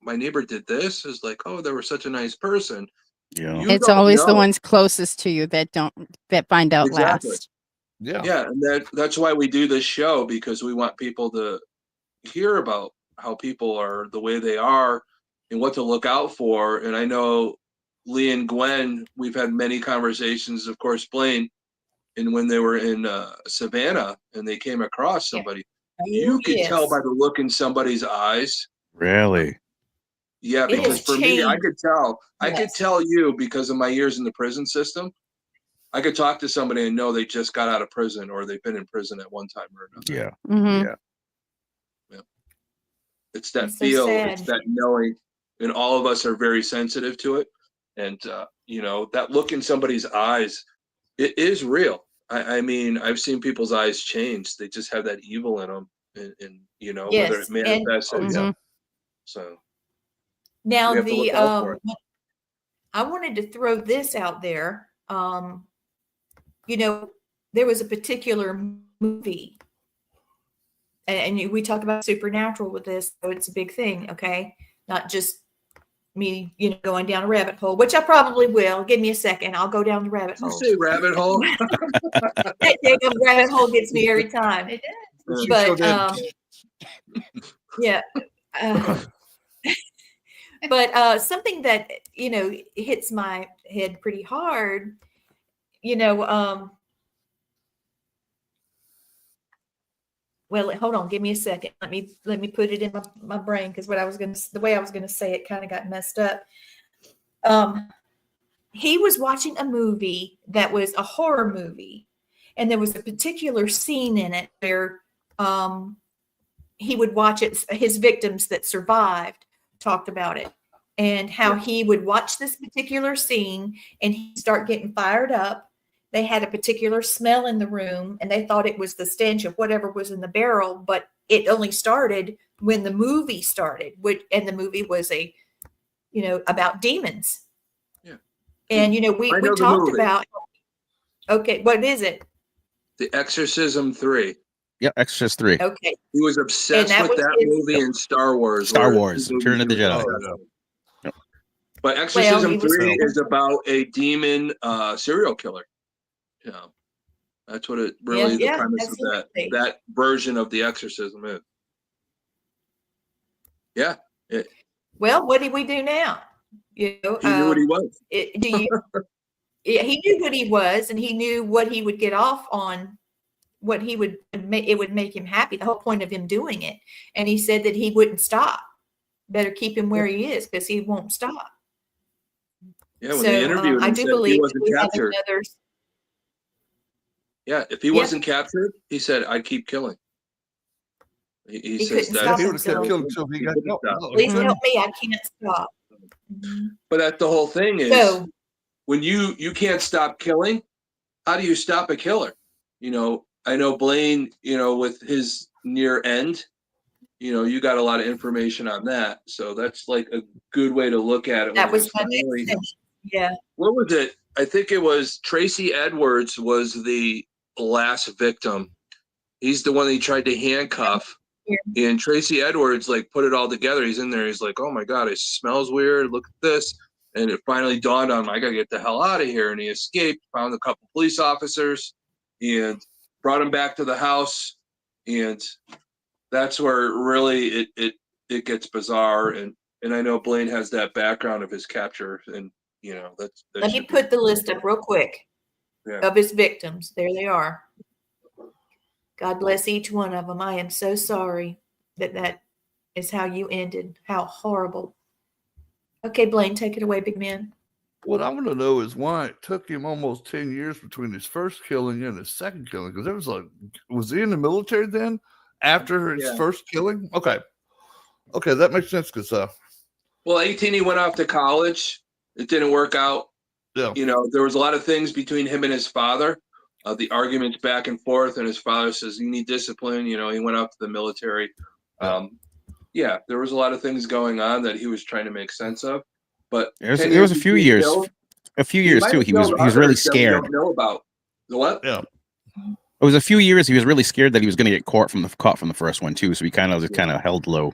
my neighbor did this. Is like, oh, they were such a nice person. Yeah. You It's don't always the know. ones closest to you that find out Exactly. last. Yeah. Yeah, and that's why we do this show, because we want people to hear about how people are the way they are and what to look out for. And I know Lee and Gwen, we've had many conversations, of course, Blaine, and when they were in Savannah and they came across somebody, you could tell by the look in somebody's eyes. Really? Yeah, It because has for me, I changed. could tell. I could Yes. tell you because of my years in the prison system. I could talk to somebody and know they just got out of prison or they've been in prison at one time or another. Yeah. Mhm. Yeah. It's that It's so feel, sad. it's that knowing, and all of us are very sensitive to it. And that look in somebody's eyes, it is real. I mean, I've seen people's eyes change. They just have that evil in them, and whether Yes, it manifests. Oh, yeah. So Now we have to look out for it. I wanted to throw this out there. there was a particular movie, and we talk about supernatural with this, so it's a big thing, okay? Not just me, going down a rabbit hole, which I probably will. Give me a second. I'll go down the rabbit Did you hole. say rabbit hole? That damn rabbit hole gets me every time. It does. But yeah. But something that hits my head pretty hard, well, hold on, give me a second. Let me put it in my brain, because the way I was gonna say it kind of got messed up. He was watching a movie that was a horror movie, and there was a particular scene in it where he would watch it. His victims that survived talked about it, and how he would watch this particular scene and he'd start getting fired up. They had a particular smell in the room, and they thought it was the stench of whatever was in the barrel, but it only started when the movie started, and the movie was about demons. Yeah. And, we talked movie. about, okay, what is it? The Exorcism 3. Yeah, Exorcist 3. Okay. He was obsessed And that with was that his- movie and Star Wars. Star where Wars, his movies Return of the were Jedi. obsessed. Oh, Yep. But Exorcism he was- 3 is about a demon serial killer. Yeah. That's what it really, the Yeah, premise of absolutely. that version of the Exorcism is. Yeah. Well, what do we do now? He knew what he was. Do you? He knew what he was, and he knew what he would get off on, what he would it would make him happy. The whole point of him doing it, and he said that he wouldn't stop. Better keep him where he is, because he won't stop. Yeah, when they interviewed him, I he do said believe he that wasn't we have captured. another. Yeah, if he wasn't captured, he said, I'd keep killing. He He says couldn't that. stop he would have kept himself. killing until he got couldn't caught. stop. No, he Please couldn't. help me. I can't stop. Mhm. But that's the whole thing is, So when you can't stop killing, how do you stop a killer? I know Blaine, with his near end, you got a lot of information on that. So that's like a good way to look at it. that when was he my next finally- thing. Yeah. What was it? I think it was Tracy Edwards was the last victim. He's the one that he tried to handcuff. Yeah. And Tracy Edwards put it all together. He's in there. He's like, oh my God, it smells weird. Look at this. And it finally dawned on him, I got to get the hell out of here. And he escaped, found a couple police officers, and brought him back to the house. And that's where really it gets bizarre. And I know Blaine has that background of his capture. And, that's. Let me put the list up real quick of his victims. There they are. God bless each one of them. I am so sorry that is how you ended. How horrible. Okay, Blaine, take it away, big man. What I want to know is why it took him almost 10 years between his first killing and his second killing. Because there was he in the military then after his first killing? Okay, that makes sense. Because well, 18, he went off to college. It didn't work out. Yeah. There was a lot of things between him and his father. The arguments back and forth, and his father says, you need discipline. He went out to the military. There was a lot of things going on that he was trying to make sense of. But It was a few years. A few years too. He was really scared. Don't know about the what? Yeah. It was a few years. He was really scared that he was going to get caught from the first one too. So he kind of held low.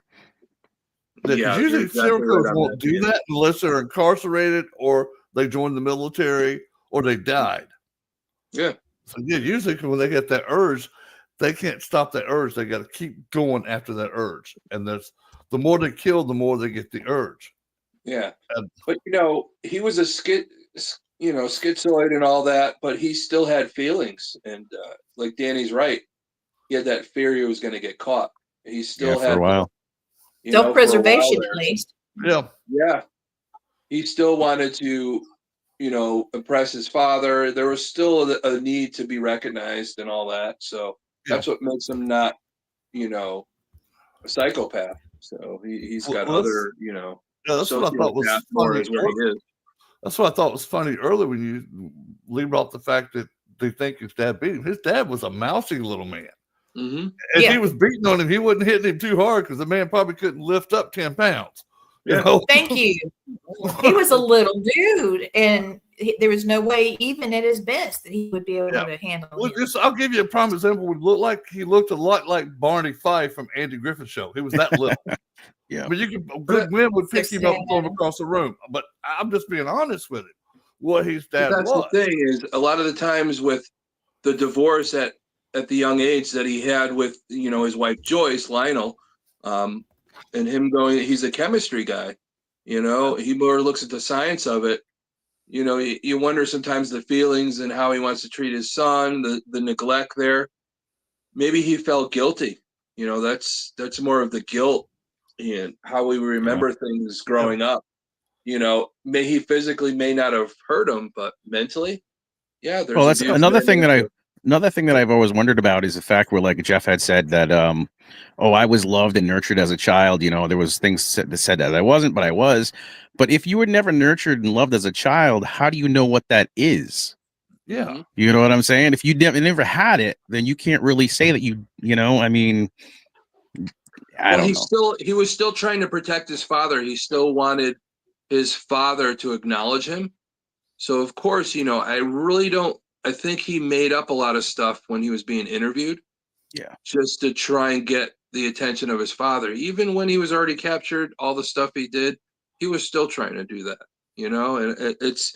Yeah, usually serial killers won't do that unless they're incarcerated or they joined the military or they died. Yeah. So usually when they get that urge, they can't stop that urge. They got to keep going after that urge. And the more they kill, the more they get the urge. Yeah. But he was a schizoid and all that, but he still had feelings. And like Danny's right, he had that fear he was going to get caught. He still had for a while. Self-preservation, at least. Yeah. Yeah. He still wanted to, impress his father. There was still a need to be recognized and all that. So that's what makes him not, a psychopath. So he's got other, that's what I thought was funny. That's what I thought was funny earlier when you leave off the fact that they think his dad beat him. His dad was a mousy little man. Mm-hmm. If he was beating on him, he wasn't hitting him too hard because the man probably couldn't lift up 10 pounds. Yeah. You know? Thank you. He was a little dude, and there was no way, even at his best, that he would be able to handle Well, him. I'll give you a prime example. He looked a lot like Barney Fife from Andy Griffith's show. He was that little. Yeah. But a good wind would pick him up and throw him sad. across the room. But I'm just being honest with it. What his dad That's was. the thing is, a lot of the times with the divorce at the young age that he had with, his wife Joyce, Lionel, and him he's a chemistry guy, he more looks at the science of it. You wonder sometimes the feelings and how he wants to treat his son, the neglect there. Maybe he felt guilty. That's more of the guilt and how we remember things growing up. He physically may not have hurt him, but mentally, there's that's another thing that I've always wondered about is the fact where, like Jeff had said that, I was loved and nurtured as a child. There was things that said that I wasn't, but I was. But if you were never nurtured and loved as a child, how do you know what that is? Yeah. You know what I'm saying? If you never had it, then you can't really say that I mean, I don't know. He was still trying to protect his father. He still wanted his father to acknowledge him. So of course, I think he made up a lot of stuff when he was being interviewed. Yeah. Just to try and get the attention of his father. Even when he was already captured, all the stuff he did, he was still trying to do that, and it's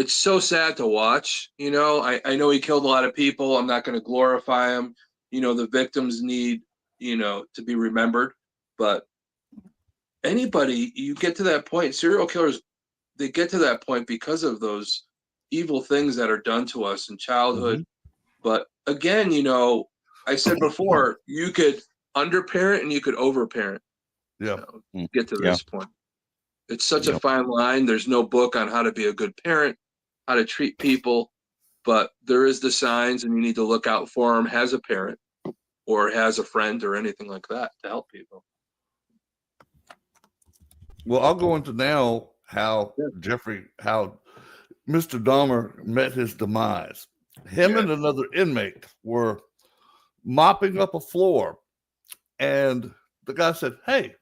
so sad to watch. I know he killed a lot of people. I'm not going to glorify him. The victims need, to be remembered, but anybody, you get to that point, serial killers, they get to that point because of those evil things that are done to us in childhood. Mm-hmm. But again, I said before, you could underparent and you could overparent. Yeah. Get to this point. It's such a fine line. There's no book on how to be a good parent, how to treat people, but there is the signs and you need to look out for them as a parent or as a friend or anything like that to help people. Well, I'll go into now how Mr. Dahmer met his demise. Him and another inmate were mopping up a floor, and the guy said, "Hey,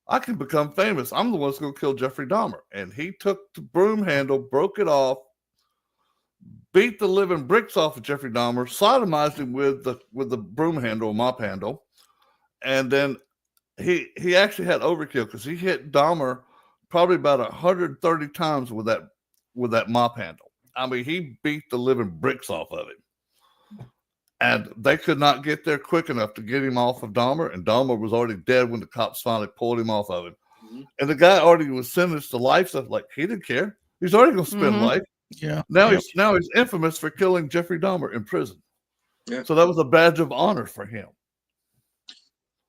I can become famous. I'm the one that's going to kill Jeffrey Dahmer." And he took the broom handle, broke it off, beat the living bricks off of Jeffrey Dahmer, sodomized him with the broom handle, mop handle, and then he actually had overkill because he hit Dahmer probably about 130 times with that mop handle. I mean, he beat the living bricks off of him. And they could not get there quick enough to get him off of Dahmer, and Dahmer was already dead when the cops finally pulled him off of him. Mm-hmm. And the guy already was sentenced to life, so like he didn't care. He's already going to spend life. Yeah. Now he's infamous for killing Jeffrey Dahmer in prison. Yeah. So that was a badge of honor for him.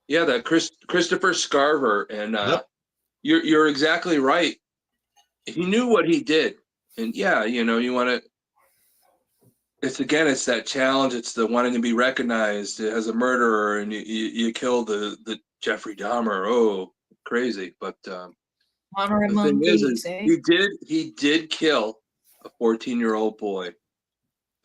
Yeah, that Christopher Scarver, and you're exactly right. He knew what he did, and you want to. It's that challenge. It's the wanting to be recognized as a murderer, and you kill the Jeffrey Dahmer. Oh, crazy! But honor the among thing thieves, he did kill a 14-year-old boy.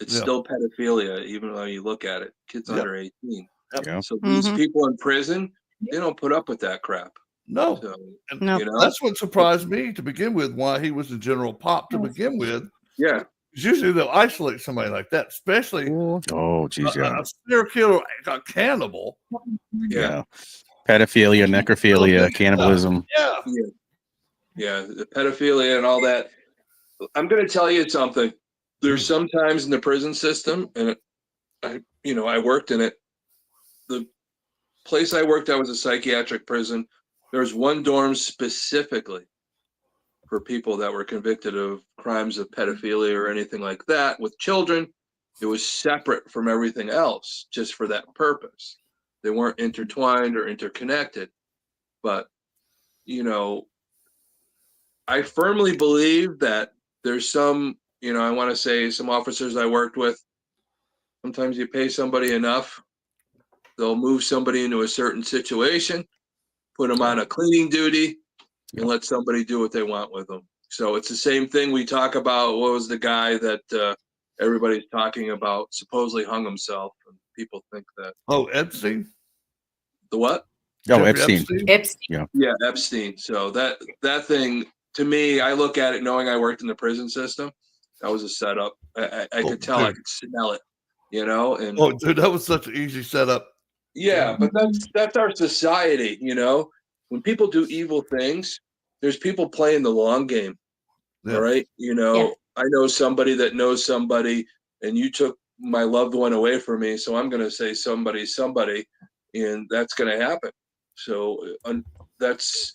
It's still pedophilia, even though you look at it. Kids under 18. Yeah. So these people in prison, they don't put up with that crap. No. So, No. That's what surprised me to begin with, why he was the general pop to begin with. Yeah. Usually they'll isolate somebody like that, especially a serial killer, a cannibal. Yeah. Pedophilia, necrophilia, cannibalism. Yeah, the pedophilia and all that. I'm going to tell you something. There's sometimes in the prison system, and I worked in it. The place I worked at was a psychiatric prison. There's one dorm specifically for people that were convicted of crimes of pedophilia or anything like that with children. It was separate from everything else just for that purpose. They weren't intertwined or interconnected. But, I firmly believe that there's some, I want to say some officers I worked with, sometimes you pay somebody enough, they'll move somebody into a certain situation, put them on a cleaning duty, and let somebody do what they want with them. So it's the same thing we talk about. What was the guy that everybody's talking about supposedly hung himself, and people think that. Oh, Epstein? The what? Oh, Epstein. Epstein. Yeah, Epstein. So that thing, to me, I look at it knowing I worked in the prison system. That was a setup. I could tell, I dude. could smell it, you know. And Oh, dude, that was such an easy setup. yeah, but that's our society, you know. When people do evil things, there's people playing the long game. Yeah. All right, you know, Yeah. I know somebody that knows somebody, and you took my loved one away from me, so I'm going to say somebody, and that's going to happen. So that's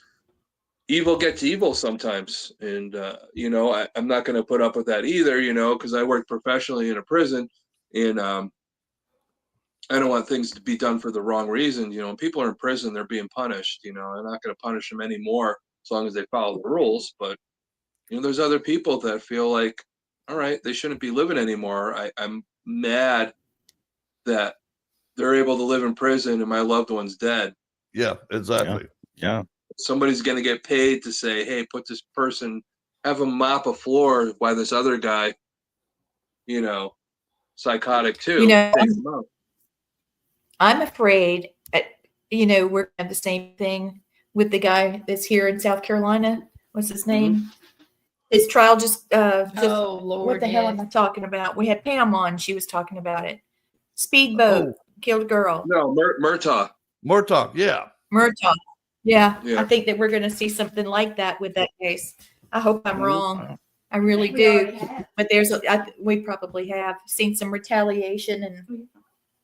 evil gets evil sometimes, and you know, I'm not going to put up with that either, you know, because I worked professionally in a prison, and I don't want things to be done for the wrong reason. You know, when people are in prison, they're being punished. You know, I'm not going to punish them anymore as long as they follow the rules. But you know, there's other people that feel like, all right, they shouldn't be living anymore. I'm mad that they're able to live in prison and my loved one's dead. Yeah, exactly. Yeah. Somebody's going to get paid to say, hey, put this person, have them mop a floor while this other guy, you know, psychotic too. You know, takes them out. I'm afraid, you know, we're going to have the same thing with the guy that's here in South Carolina. What's his name? His trial just Oh Lord, what the hell am I talking about? We had Pam on. She was talking about it. Speedboat killed a girl. No, Murtaugh. Murtaugh, yeah. Murtaugh. Yeah, Yeah. I think that we're going to see something like that with that case. I hope I'm wrong. I really We already do. have. But we probably have seen some retaliation, and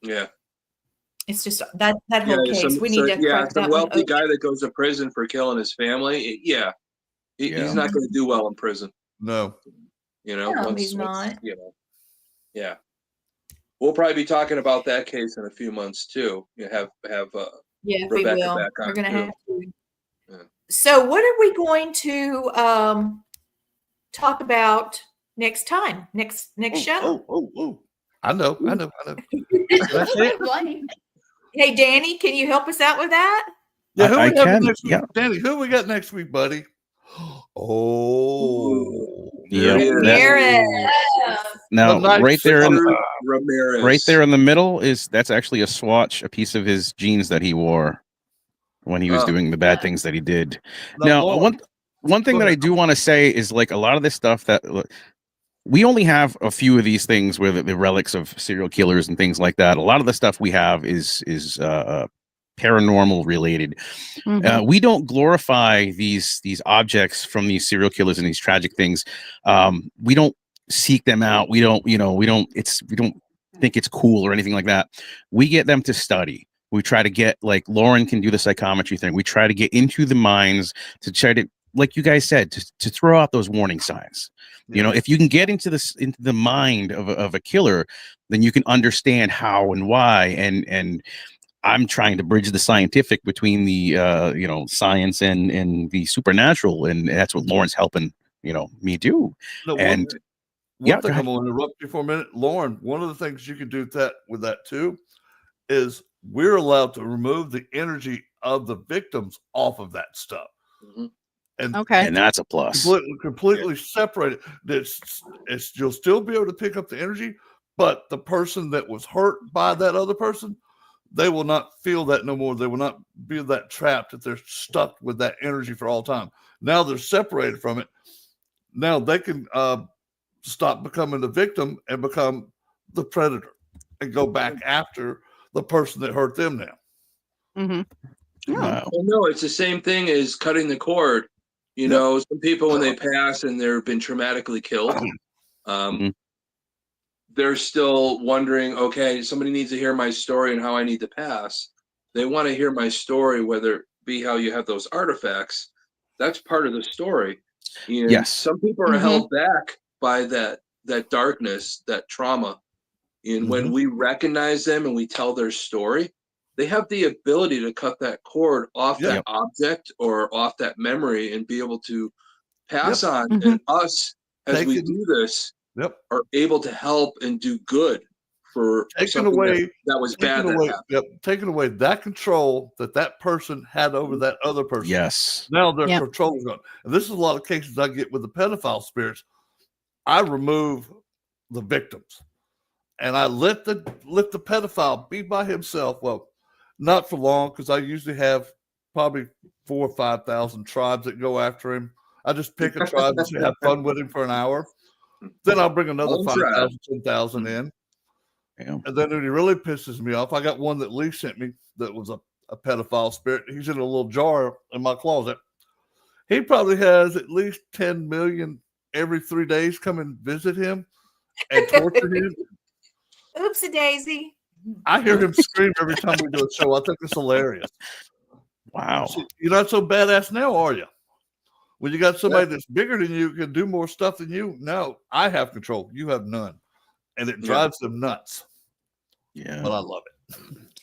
Yeah. it's just that whole case. We need to crack some that one wealthy open. guy that goes to prison for killing his family. He's not going to do well in prison. No. You know, No, he's not. You know, yeah. We'll probably be talking about that case in a few months too. You have Yeah, Rebecca we will. back on We're going to too. have to. Yeah. So, what are we going to talk about next time? Next show? Oh. I know. Blame. Hey, Danny, can you help us out with that? Yeah, who I we having can, next week? yeah. Danny, who we got next week, buddy? Oh. There he is. Ramirez. Now, The night right there, Richard Ramirez. right there in the middle that's actually a swatch, a piece of his jeans that he wore when he was doing the bad things that he did. Now, one thing that I do want to say is, like, a lot of this stuff that we only have a few of these things where the relics of serial killers and things like that. A lot of the stuff we have is paranormal related. We don't glorify these objects from these serial killers and these tragic things. We don't seek them out. We don't think it's cool or anything like that. We get them to study. We try to get, like Lauren can do the psychometry thing. We try to get into the minds to try to, like you guys said, to throw out those warning signs. You know, if you can get into the mind of a killer, then you can understand how and why. And I'm trying to bridge the scientific between the science and the supernatural, and that's what Lauren's helping me do. No, and one thing I'm going to interrupt you for a minute, Lauren. One of the things you can do with that too is we're allowed to remove the energy of the victims off of that stuff. Mm-hmm. And that's a plus. Completely separated. It's you'll still be able to pick up the energy, but the person that was hurt by that other person, they will not feel that no more. They will not be that trapped that they're stuck with that energy for all time. Now they're separated from it. Now they can stop becoming the victim and become the predator and go back after the person that hurt them now. Well, no, it's the same thing as cutting the cord. You know, some people, when they pass and they've been traumatically killed, they're still wondering, okay, somebody needs to hear my story and how I need to pass. They want to hear my story, whether it be how you have those artifacts. That's part of the story. And yes. Some people are held back by that darkness, that trauma. And when we recognize them and we tell their story, they have the ability to cut that cord off that object or off that memory and be able to pass on. And us, as we do this, are able to help and do good for something that was bad that happened. Taking away that control that person had over that other person. Yes. Now their control is gone. And this is a lot of cases I get with the pedophile spirits. I remove the victims and I let the pedophile be by himself. Well, not for long, because I usually have probably 4,000 or 5,000 tribes that go after him I just pick a tribe and have fun with him for an hour. Then I'll bring another Don't try. 5,000, 10,000 in. Yeah. And then when he really pisses me off, I got one that Lee sent me that was a pedophile spirit. He's in a little jar in my closet. He probably has at least 10 million every 3 days come and visit him and torture him. Oopsie daisy. I hear him scream every time we do a show. I think it's hilarious. Wow. See, you're not so badass now, are you? When you got somebody that's bigger than you, can do more stuff than you. No, I have control. You have none. And it drives them nuts. Yeah. But I love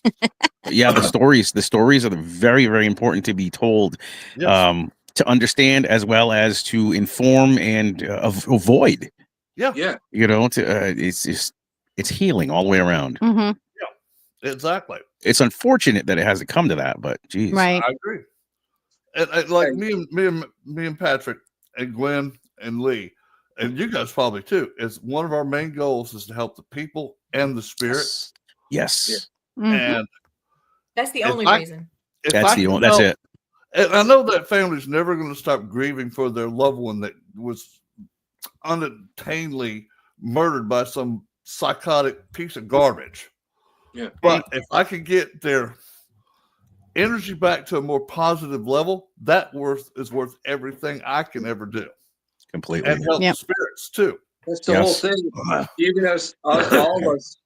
it. Yeah, the stories are very, very important to be told, Yes. to understand as well as to inform and avoid. Yeah. Yeah. You know, it's healing all the way around. Hmm. Exactly. It's unfortunate that it hasn't come to that, but geez. Right. I agree. And like me and Patrick and Gwen and Lee, and you guys probably too, is one of our main goals is to help the people and the spirit. Yes. Mhm. And That's the If only I- reason. if That's I the can only. That's help- it. And I know that family's never going to stop grieving for their loved one that was unattainably murdered by some psychotic piece of garbage. Yeah. But if I could get their energy back to a more positive level, that is worth everything I can ever do. Completely. And help Yep. the spirits too. That's the whole Yes. thing. Even as all of us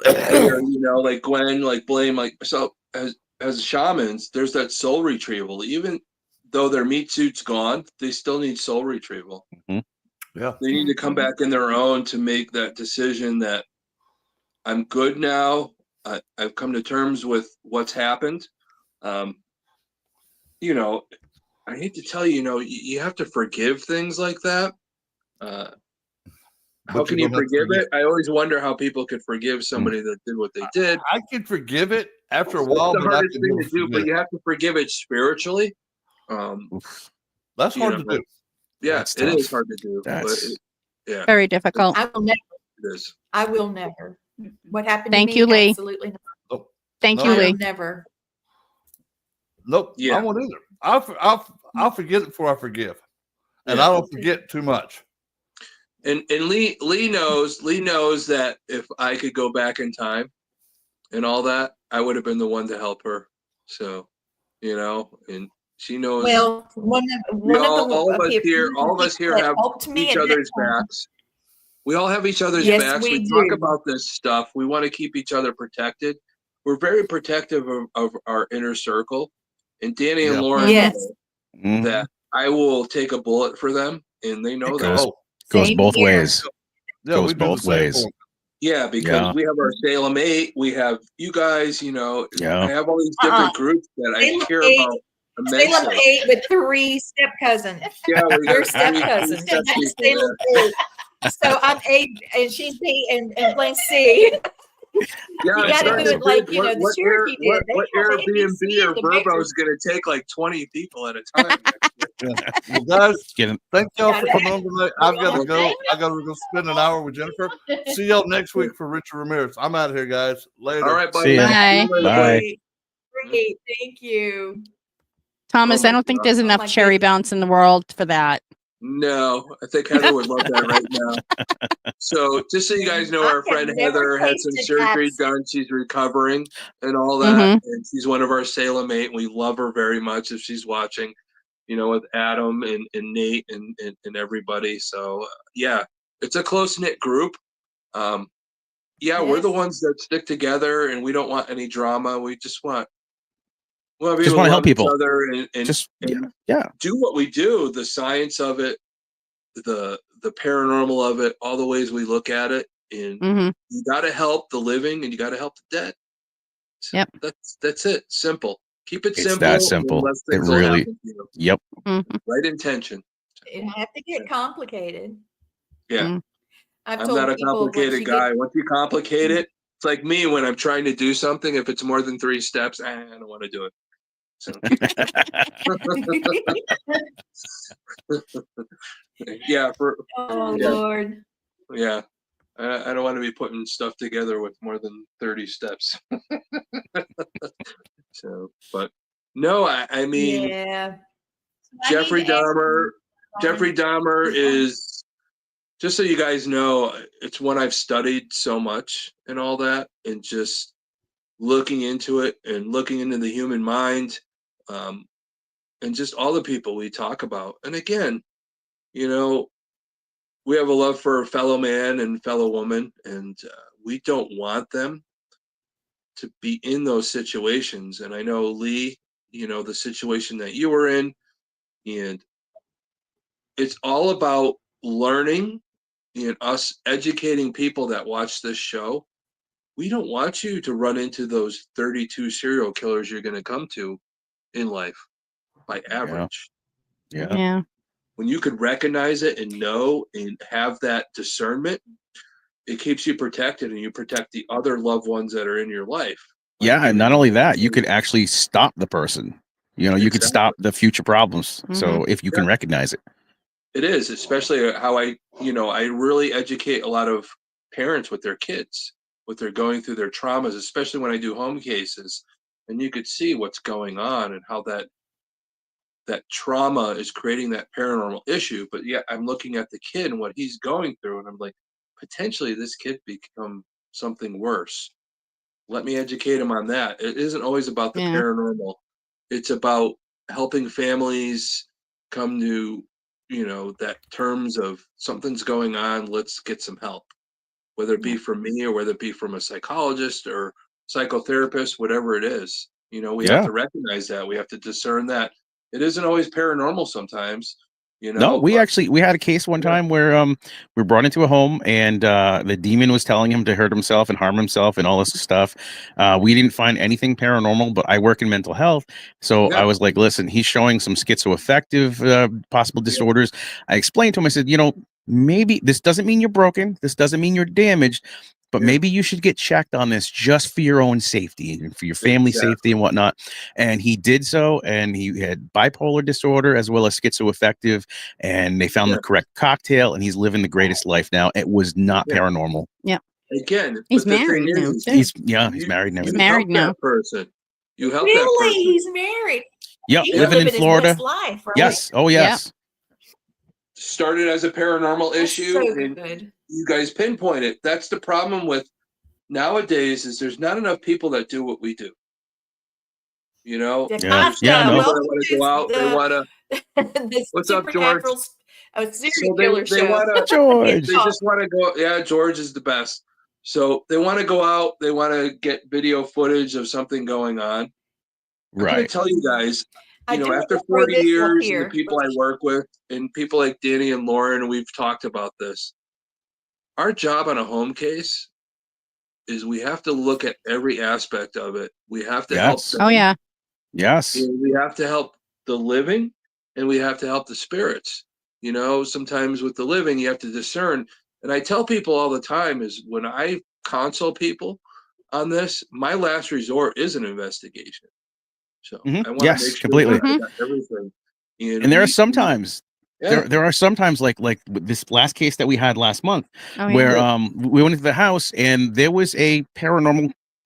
here, you know, like Gwen, like Blame, like so as shamans, there's that soul retrieval. Even though their meat suit's gone, they still need soul retrieval. Yeah. They need to come back in their own to make that decision that I'm good now. I've come to terms with what's happened. You know, I hate to tell you, you know, you have to forgive things like that. How But can you you don't have to forgive forget. it? I always wonder how people could forgive somebody that did what they did. I can forgive it after a That's while, the but I hardest can thing never to do, forget but it. you have to forgive it spiritually. That's you hard know, to do. Yeah, That's it is tough. hard to do. That's- Yeah, Very difficult. I will never. it is. I will never. What happened Thank to me? you, Lee. Absolutely not. Nope. Thank No, you, I will Lee. never. Nope. Yeah. I won't either. I'll forget it before I forgive. And Yeah. I don't forget too much. And Lee knows that if I could go back in time and all that, I would have been the one to help her. So, you know, and she knows. Well, one of all of us here that have helped me each at that other's time. backs. We all have each other's Yes, backs. we We talk do. about this stuff. We want to keep each other protected. We're very protective of our inner circle. And Danny and Yeah. Lauren Yes. know Mhm. that I will take a bullet for them, and they know It that. goes- Oh, Goes Same both here. ways. yeah, Goes we do both the same ways. thing. Yeah, because Yeah. we have our Salem 8, we have you guys, you know, Yeah. I have all these different groups that I Salem care 8 about Salem immensely. 8 with 3 step cousins. Yeah, we Your got step three cousins. step That's people Salem there. 8. So I'm A and she's B and Blaine C. Yeah, You I'm gotta starting do to it like, think you know, the what Cherokee did. They have Airbnb ABC or in the Verbo bedroom. is going to take like 20 people at a time. Yeah. Well, guys, Get him. thank y'all for Gotta- coming on tonight. I've got to almost go. there. I got to go spend an hour with Jennifer. See y'all next week for Richard Ramirez. I'm out of here, guys. Later. All right, buddy. See ya. Bye. See you later, Bye. buddy. Great. Thank you. Thomas, Oh I my don't think God. there's Oh enough my cherry goodness. bounce in the world for that. No, I think Heather would love that right now. So, just so you guys know, I our have friend never Heather had some tasted surgery absinthe. done. She's recovering and all that. And she's one of our Salem 8. And we love her very much if she's watching, you know, with Adam and Nate and everybody. So, yeah, it's a close knit group. Yeah, we're the Yes. ones that stick together and we don't want any drama. We just want. Well, Just wanna help people. each other and Just yeah. do what we do, the science of it, the paranormal of it, all the ways we look at it, and Hmm. you got to help the living and you got to help the dead. So Yep. That's it. Simple. Keep it It's simple. that and simple. less It things will really- happen to you. Yep. Right intention. It have to get complicated. Yeah, I've I'm told not a people once complicated you guy. Once you complicate it, it's like me when I'm trying to do something. If it's more than 3 steps, I don't want to do it. So, yeah, Oh Yeah. Lord. yeah. I don't want to be putting stuff together with more than 30 steps. So, but no, I mean, So I need Jeffrey to ask Dahmer, Jeffrey Dahmer is, just so you guys know, it's one I've studied so much and all that, and just looking into it and looking into the human mind, and just all the people we talk about. And again, you know, we have a love for fellow man and fellow woman, and we don't want them to be in those situations. And I know, Lee, you know, the situation that you were in, and it's all about learning and us educating people that watch this show. We don't want you to run into those 32 serial killers you're going to come to in life by average. Yeah. Yeah. When you could recognize it and know and have that discernment, it keeps you protected, and you protect the other loved ones that are in your life. Yeah, and not only that, you could actually stop the person. You know, you could Exactly. stop the future problems. Mm-hmm. So if you can recognize it. It is, especially how I really educate a lot of parents with their kids, what they're going through, their traumas, especially when I do home cases, and you could see what's going on and how that trauma is creating that paranormal issue. But yet I'm looking at the kid and what he's going through, and I'm like, potentially this kid become something worse. Let me educate him on that. It isn't always about the paranormal. It's about helping families come to, that terms of something's going on, let's get some help. Whether it be from me or whether it be from a psychologist or psychotherapist, whatever it is. We have to recognize that. We have to discern that. It isn't always paranormal sometimes. No, we had a case one time where we were brought into a home, and the demon was telling him to hurt himself and harm himself and all this stuff. We didn't find anything paranormal, but I work in mental health, so I was like, listen, he's showing some schizoaffective possible disorders. I explained to him, I said, maybe this doesn't mean you're broken, this doesn't mean you're damaged, but maybe you should get checked on this just for your own safety and for your family safety and whatnot. And he did so, and he had bipolar disorder as well as schizoaffective, and they found the correct cocktail, and he's living the greatest life now. It was not paranormal. Yeah. Again, he's married now. He's married now. He's married now. That person. You help really? that person. He's married. Yep, He's living in his Florida. best life, right? Yes. Oh, yes. Started as a paranormal That's issue, so and good. you guys pinpoint it. That's the problem with nowadays, is there's not enough people that do what we do. DaCosta, no. welcome want to to go out. They want to. the What's up, George? Serial killer they show. want to. George. They just want to go. Yeah, George is the best. So they want to go out. They want to get video footage of something going on. I'm going to tell you guys, after 40 years, and the people I work with, and people like Danny and Lauren, we've talked about this. Our job on a home case is we have to look at every aspect of it. We have to help them. Oh, yeah. Yes. And we have to help the living, and we have to help the spirits. Sometimes with the living, you have to discern. And I tell people all the time is when I consult people on this, my last resort is an investigation. So I want to make sure completely. that I got everything. And there are sometimes there are sometimes like this last case that we had last month where we went into the house and there was a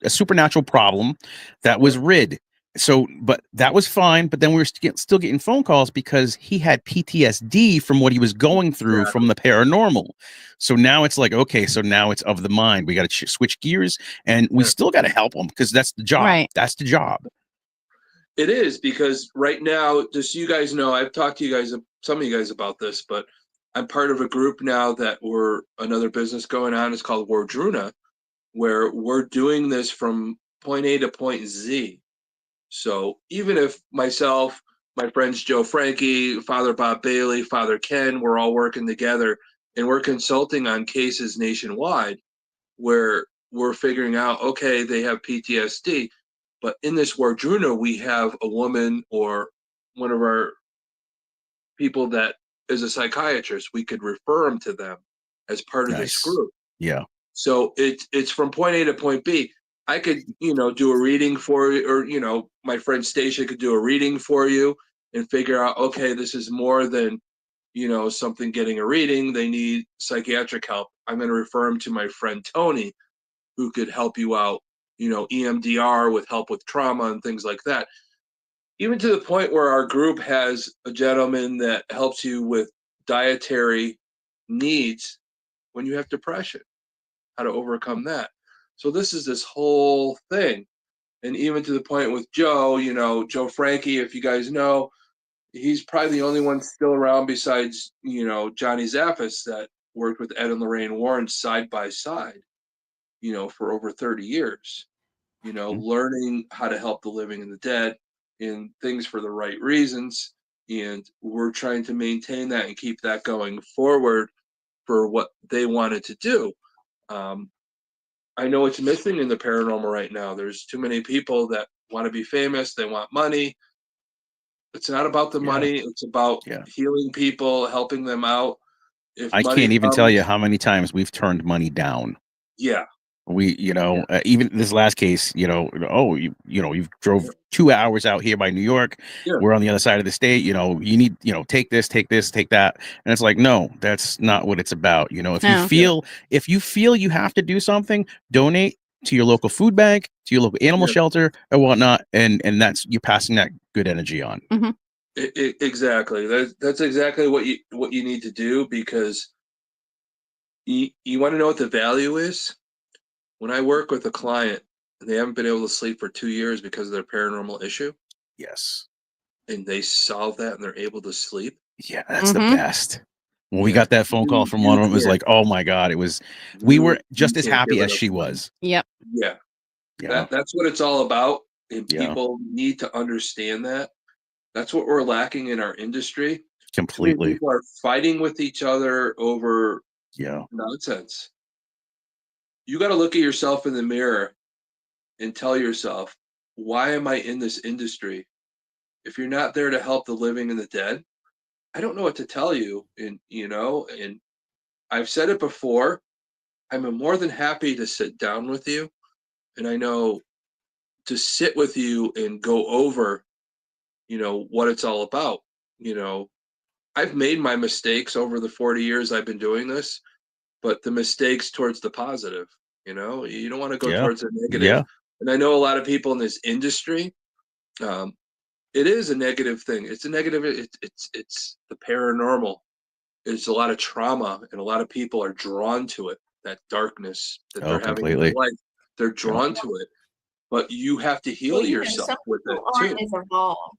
supernatural problem that was rid. So, but that was fine. But then we were still getting phone calls because he had PTSD from what he was going through from the paranormal. So now it's like, okay, so now it's of the mind. We got to switch gears, and we still got to help him because that's the job. Right. That's the job. It is, because right now, just so you guys know, I've talked to you guys, some of you guys about this, but I'm part of a group now that we're another business going on. It's called Wardruna, where we're doing this from point A to point Z. So even if myself, my friends Joe Frankie, Father Bob Bailey, Father Ken, we're all working together and we're consulting on cases nationwide where we're figuring out, okay, they have PTSD. But in this Wardruna, we have a woman or one of our people that is a psychiatrist. We could refer them to them as part of this group. Yeah. So it's from point A to point B. I could, do a reading for you, or, my friend Stacia could do a reading for you and figure out, okay, this is more than, something getting a reading. They need psychiatric help. I'm going to refer them to my friend Tony, who could help you out. EMDR with help with trauma and things like that. Even to the point where our group has a gentleman that helps you with dietary needs when you have depression, how to overcome that. So this is this whole thing. And even to the point with Joe, Joe Frankie, if you guys know, he's probably the only one still around besides, Johnny Zaffis that worked with Ed and Lorraine Warren side by side, for over 30 years, learning how to help the living and the dead and things for the right reasons. And we're trying to maintain that and keep that going forward for what they wanted to do. I know it's missing in the paranormal right now. There's too many people that want to be famous. They want money. It's not about the money. It's about healing people, helping them out. If I money can't even comes, tell you how many times we've turned money down. Yeah. We, even this last case, you drove 2 hours out here by New York. Yeah. We're on the other side of the state. You need, take this, take that. And it's like, no, that's not what it's about. If you feel you have to do something, donate to your local food bank, to your local animal shelter or whatnot. And that's, you're passing that good energy on. Mm-hmm. Exactly. That's exactly what you need to do, because you want to know what the value is. When I work with a client and they haven't been able to sleep for 2 years because of their paranormal issue. Yes. And they solve that and they're able to sleep. Yeah, that's the best. When we got that phone call from one of them, it was can't. like, oh my God, we were just as can't happy give it as up she for them. was. Yep. Yeah. Yeah. That's what it's all about. And people need to understand that. That's what we're lacking in our industry. Completely. People are fighting with each other over nonsense. You got to look at yourself in the mirror and tell yourself, why am I in this industry? If you're not there to help the living and the dead, I don't know what to tell you. And, and I've said it before, I'm more than happy to sit down with you. And I know to sit with you and go over, what it's all about. I've made my mistakes over the 40 years I've been doing this, but the mistakes towards the positive, you don't want to go towards the negative. Yeah. And I know a lot of people in this industry, it is a negative thing. It's a negative. It's the paranormal. It's a lot of trauma, and a lot of people are drawn to it. That darkness that they're having in their life, they're drawn to it. But you have to heal yourself some with it people too. aren't as evolved.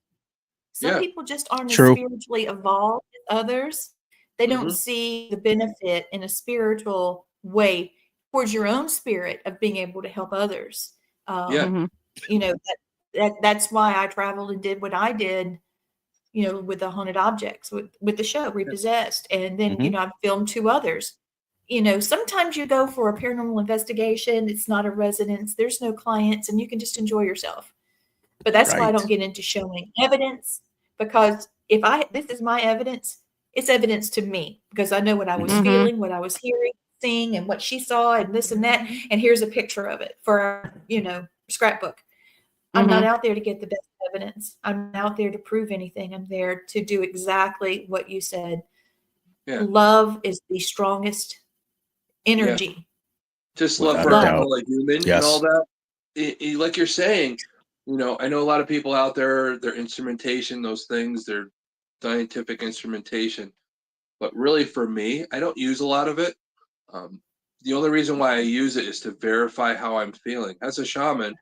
Some people just aren't as True. spiritually evolved as others. They don't see the benefit in a spiritual way towards your own spirit of being able to help others. That's why I traveled and did what I did, with the haunted objects, with the show Repossessed. And then, I've filmed 2 others. Sometimes you go for a paranormal investigation. It's not a residence. There's no clients and you can just enjoy yourself. But that's why I don't get into showing evidence, because this is my evidence, it's evidence to me, because I know what I was feeling, what I was hearing, seeing, and what she saw, and this and that. And here's a picture of it for, scrapbook. I'm not out there to get the best evidence. I'm not out there to prove anything. I'm there to do exactly what you said. Yeah. Love is the strongest energy. Yeah. Just love for a fellow human and all that. Like you're saying, I know a lot of people out there, their instrumentation, those things, their scientific instrumentation. But really for me, I don't use a lot of it. The only reason why I use it is to verify how I'm feeling. As a shaman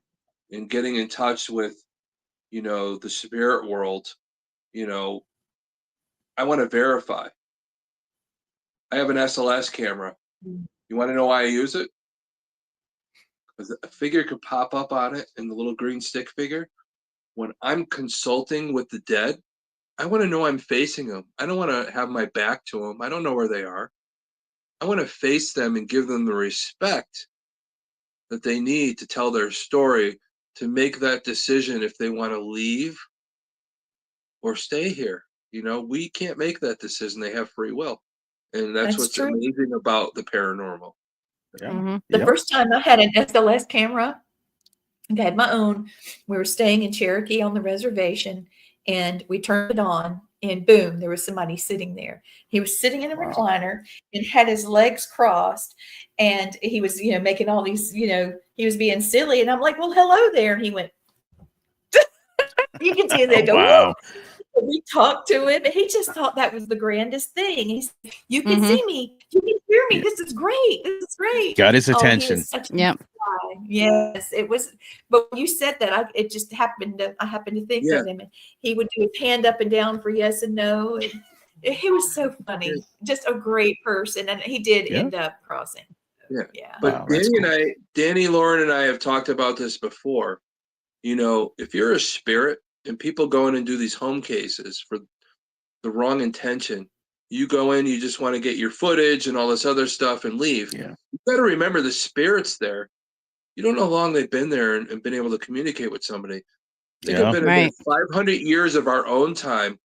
and getting in touch with, the spirit world, I want to verify. I have an SLS camera. You want to know why I use it? Because a figure could pop up on it, and the little green stick figure. When I'm consulting with the dead, I want to know I'm facing them. I don't want to have my back to them. I don't know where they are. I want to face them and give them the respect that they need to tell their story, to make that decision if they want to leave or stay here. We can't make that decision. They have free will. And that's what's true. Amazing about the paranormal. Yeah. The first time I had an SLS camera, I had my own. We were staying in Cherokee on the reservation, and we turned it on, and boom, there was somebody sitting there. He was sitting in a recliner and had his legs crossed, and he was, making all these, he was being silly, and I'm like, well, hello there. And he went, you can see they go, wow. we talked to him, and he just thought that was the grandest thing. He said, "You can Mhm. see me, you can hear me. This is great. This is great." Got his Oh, he attention. is such a Yep. guy. Yes, it was. But when you said that, it just happened. I happened to think Yeah. of him, and he would do his hand up and down for yes and no, and he was so funny. Just a great person, and he did Yeah. end up crossing. Yeah. Yeah. But Wow, that's Danny, Lauren, and I have talked about this before. You know, if you're a spirit and people go in and do these home cases for the wrong intention, you go in, you just want to get your footage and all this other stuff and leave. Yeah. You got to remember the spirits there. You don't know how long they've been there and been able to communicate with somebody. They could Yeah. have been Right. there 500 years of our own time,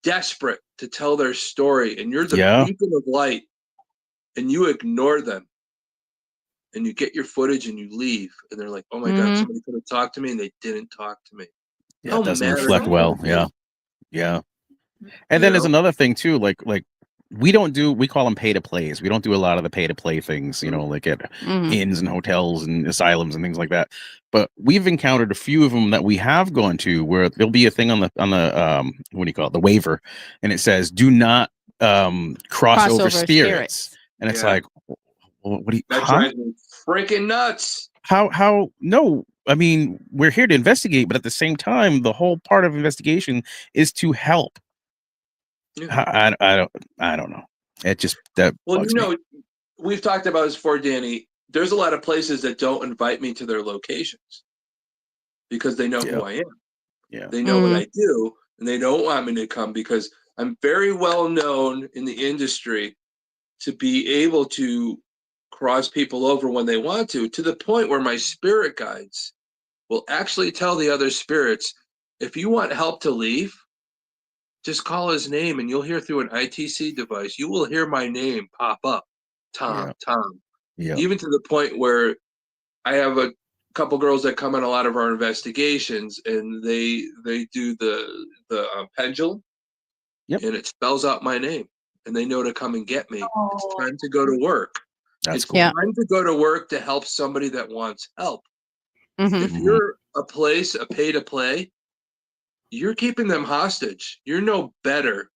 desperate to tell their story, and you're the Yeah. beacon of light, and you ignore them. And you get your footage and you leave, and they're like, "Oh my God, Mhm. somebody could have talked to me, and they didn't talk to me." Yeah, How it doesn't mad reflect are you? well. Yeah. Yeah. And You then there's know? another thing too, like we call them pay to plays. We don't do a lot of the pay to play things, you know, like at Mhm. inns and hotels and asylums and things like that. But we've encountered a few of them that we have gone to where there'll be a thing on the what do you call it, the waiver, and it says do not cross over spirits. And it's Yeah. like, well, what do you? That Huh? drives me freaking nuts. How? No, I mean we're here to investigate, but at the same time, the whole part of investigation is to help. Yeah. I don't know. It just that Well, bugs you me. know, we've talked about this before, Danny. There's a lot of places that don't invite me to their locations because they know who I am. Yeah. They know what I do, and they don't want me to come because I'm very well known in the industry to be able to cross people over when they want to the point where my spirit guides will actually tell the other spirits, if you want help to leave, just call his name and you'll hear through an ITC device, you will hear my name pop up. Tom. Yeah. Even to the point where I have a couple girls that come on a lot of our investigations, and they do the pendulum, Yep. and it spells out my name, and they know to come and get me. Oh. It's time to go to work. That's It's cool. Yeah. time to go to work to help somebody that wants help. Mhm. If you're a pay to play, you're keeping them hostage. You're no better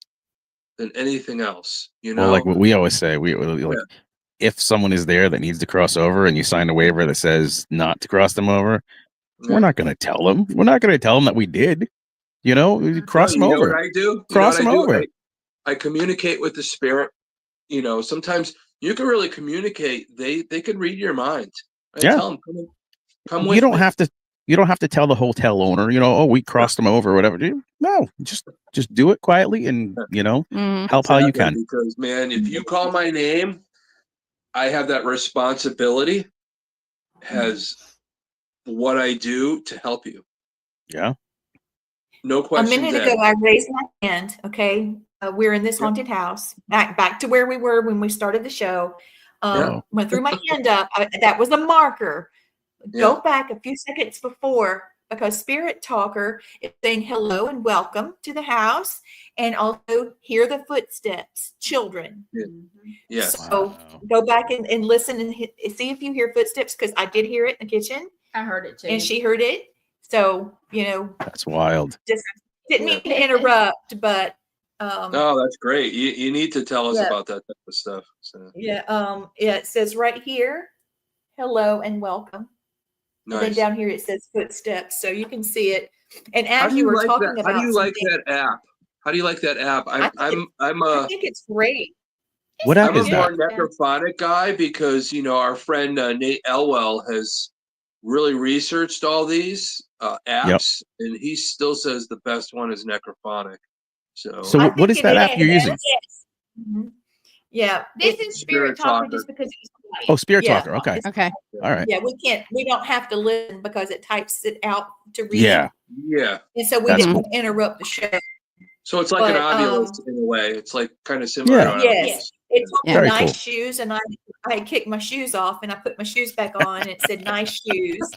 than anything else. You Well, know. like what we always say, we like if someone is there that needs to cross over and you sign a waiver that says not to cross them over, we're not going to tell them. We're not going to tell them that we did. You know, we cross them You know over. what I do? You know Cross what them I do? over. I communicate with the spirit. You know, sometimes you can really communicate. They can read your mind. I Yeah. tell them, come with You don't me. have to. You don't have to tell the hotel owner. You know, oh, we crossed them over or whatever. No, just do it quietly and help how you can. Because man, if you call my name, I have that responsibility. Has what I do to help you. Yeah. No A questions minute asked. ago, I raised my hand. Okay, we're in this haunted house. Back to where we were when we started the show. Went through my hand up. That was a marker. Go back a few seconds before, because Spirit Talker is saying hello and welcome to the house, and also hear the footsteps, children. Yes. So go back and listen and see if you hear footsteps, because I did hear it in the kitchen. I heard it too. And she heard it. So, that's wild. Just didn't mean to interrupt, but oh, that's great. You need to tell us about that type of stuff. So. It says right here, hello and welcome. Nice. And then down here it says footsteps, so you can see it. And How as do you were like talking that? about, How do you like that app? How do you like that app? I think it's great. What app I'm is a that? more necrophonic guy because our friend Nate Elwell has really researched all these apps, and he still says the best one is necrophonic. So what is that app you're using? Mm-hmm. Yeah, this is Spirit Talker just because it's white. Oh, Spirit Talker. Okay. Okay. All right. Yeah, we don't have to listen because it types it out to read. Yeah. And so we didn't interrupt the show. So it's like an Ovilus in a way. It's like kind of similar to an Yes. It told me Very nice cool. shoes, and I had kicked my shoes off, and I put my shoes back on, and it said nice shoes.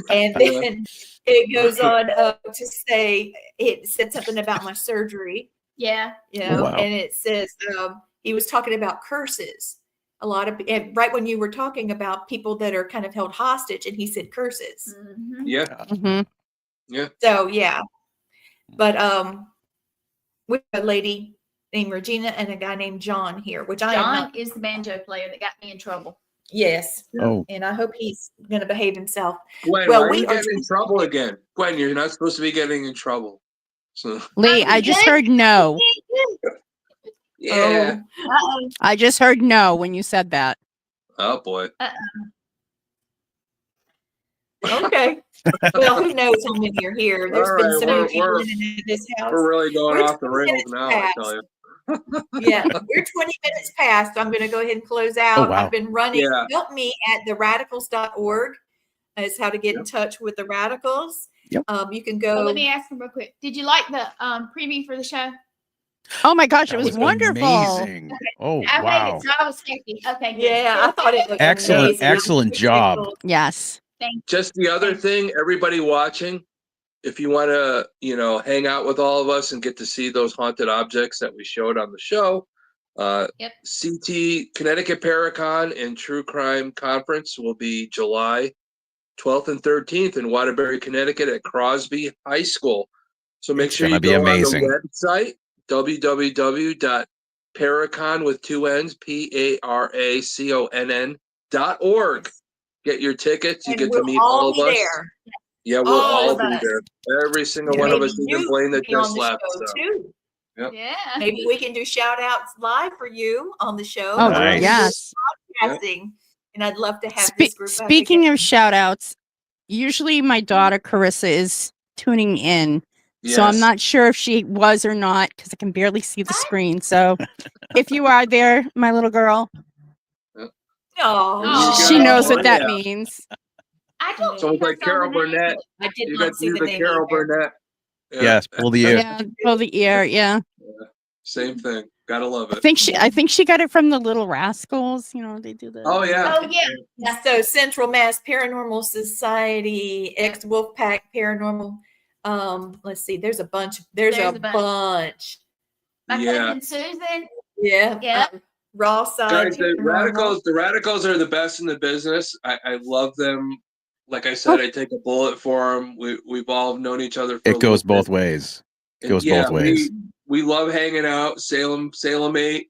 And then it goes on to say, it said something about my surgery. Yeah. Wow. And it says he was talking about curses. A lot of, and right when you were talking about people that are kind of held hostage, and he said curses. Mm-hmm. Yeah. Mhm. Yeah. So yeah, but with a lady named Regina and a guy named John here, which I am John not. is the banjo player that got me in trouble. Yes. Oh, And I hope he's going to behave himself. Gwen, Well, why are we you are getting in trouble again? Gwen, you're not supposed to be getting in trouble. So Lee, I just heard no. yeah. Uh-oh. I just heard no when you said that. Oh boy. Okay. Well, who knows how many are here? There's All been right, so many we're- people we're- in and out of this house. We're really going We're off the 20 rails minutes now, I tell you. Yeah, we're 20 minutes past. I'm going to go ahead and close out. wow. I've been running. Yeah. Help me at theradicals.org is how to get in touch with the Radikals. Yep. You can Oh, go. let me ask them real quick. Did you like the preview for the show? Oh my gosh, it that was wonderful. amazing. Oh, I wow. made it, so I was skeptic. Okay, good. Yeah, I thought it looked Excellent, amazing. excellent job. Yes. Just the other thing, everybody watching, if you want to, hang out with all of us and get to see those haunted objects that we showed on the show, Yep. CT Connecticut Paracon and True Crime Conference will be July 12th and 13th in Waterbury, Connecticut at Crosby High School. So make It's sure gonna you be go amazing. on the website, www.paracon with two N's, PARACONN.org. Get your tickets. You And get we'll to meet all of be us. there. Yeah, we'll All all of be us. there. Every single Yeah. one of Maybe us, even you Blaine that can be on just the left. show So. too. Yeah. Maybe we can do shout outs live for you on the show. Oh, Nice. yes. Podcasting. And I'd love to have this group back Speaking again. of shout outs, usually my daughter Carissa is tuning in. So I'm Yes. not sure if she was or not because I can barely see the screen. So if you are there, my little girl, Oh, she go. knows what that Yeah. means. I don't So think it's like I saw Carol the name. Burnett. I did You not got to see do the the name Carol either. Burnett. Yeah. Yes, pull the ear. Yeah, pull the ear. Yeah, Same thing. Gotta love I it. think she got it from the Little Rascals. You know, they do the. Oh yeah. Oh, yeah. Yeah, so Central Mass Paranormal Society, ex Wolfpack Paranormal. Let's see, there's a bunch. There's a bunch. My Yeah. cousin Susan. Yeah. Yeah. Raw side. Guys, the radicals are the best in the business. I love them. Like I said, I take a bullet for them. We've all known each other. For It goes both ways. It goes both ways. We love hanging out. Salem 8.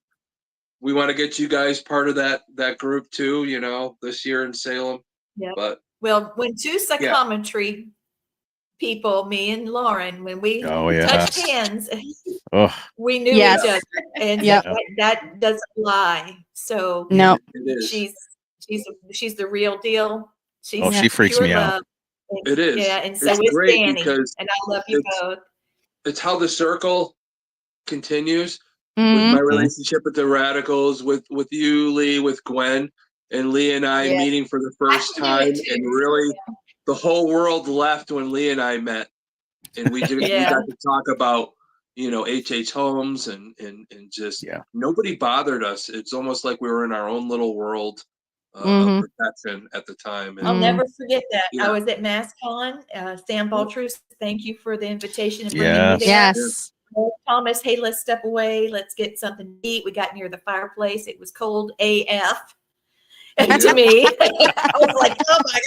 We want to get you guys part of that group too. This year in Salem. Yeah. But well, when two psychometry people, me and Lauren, when we touched hands, we knew Yes. each other, and Yep. that doesn't lie. So No. it is. she's the real deal. She's She freaks me out. love. And, It is. yeah, and so It's it's great Danny, because and I love you both. It's how the circle continues. Mhm. With my relationship with the Radikals, with you, Lee, with Gwen, and Lee and I meeting for the first I can do time, it too. and really the whole world left when Lee and I met, and we we got to talk about H.H. Holmes and just nobody bothered us. It's almost like we were in our own little world of protection at the time. And, I'll never forget that. Yeah. I was at MassCon. Sam Baltrus, thank you for the invitation and bringing Yes. me there. Yes. Thomas, hey, let's step away. Let's get something to eat. We got near the fireplace. It was cold AF. And to me, I was like, oh my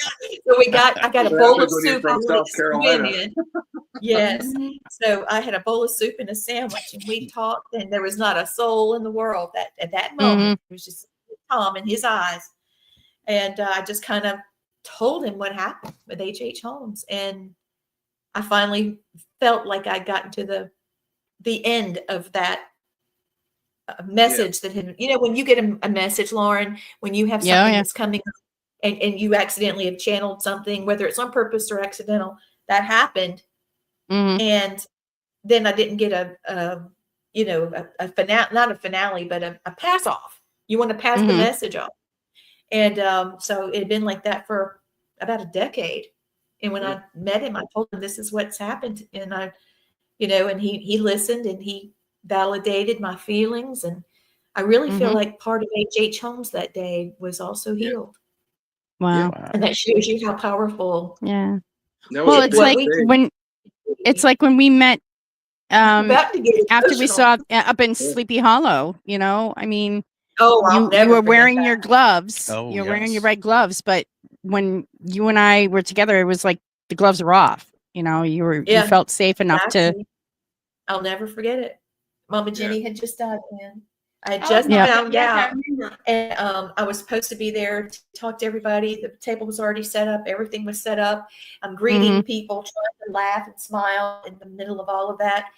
God. So I got a bowl of soup. from South Carolina. Yes. So I had a bowl of soup and a sandwich, and we talked, and there was not a soul in the world that at that moment. It was just Tom and his eyes. And I just kind of told him what happened with H.H. Holmes. And I finally felt like I'd gotten to the end of that message that had, when you get a message, Lauren, when you have something that's coming up and you accidentally have channeled something, whether it's on purpose or accidental, that happened. And then I didn't get a finale, not a finale, but a pass off. You want to pass the message off. And so it had been like that for about a decade. And when I met him, I told him this is what's happened. And and he listened and he validated my feelings. And I really feel like part of H.H. Holmes that day was also healed. Wow. And that shows you how powerful. Yeah. Well, it's like when we met after we saw up in Sleepy Hollow, I mean, you were wearing your gloves. You're wearing your red gloves, but when you and I were together, it was like the gloves were off. You felt safe enough to. I'll never forget it. Mama Jenny had just died then. I had Oh, just yeah. found yes, I out. remember. And I was supposed to be there to talk to everybody. The table was already set up. Everything was set up. I'm greeting people, trying to laugh and smile in the middle of all of that.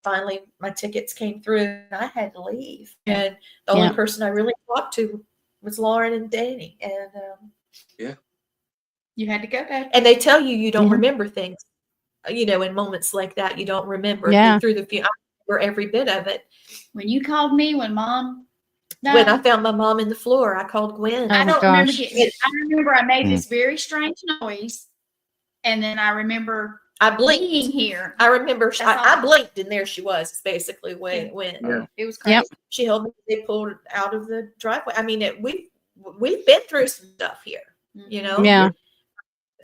Finally, my tickets came through and I had to leave. And the only person I really talked to was Lauren and Danny. And You had to go back. and they tell you don't remember things. You know, in moments like that, you don't remember. Through the I remember every bit of it. When you called me, when Mom died, When I found my mom in the floor, I called Gwen. I don't remember getting it. I remember I made Mm. this very strange noise, and then I remember I blinked. being here. I remember That's all. I blinked and there she was. It's basically the way it went. Yeah. It was crazy. She held me. They pulled her out of the driveway. I mean, we've been through some stuff here. You know. Yeah.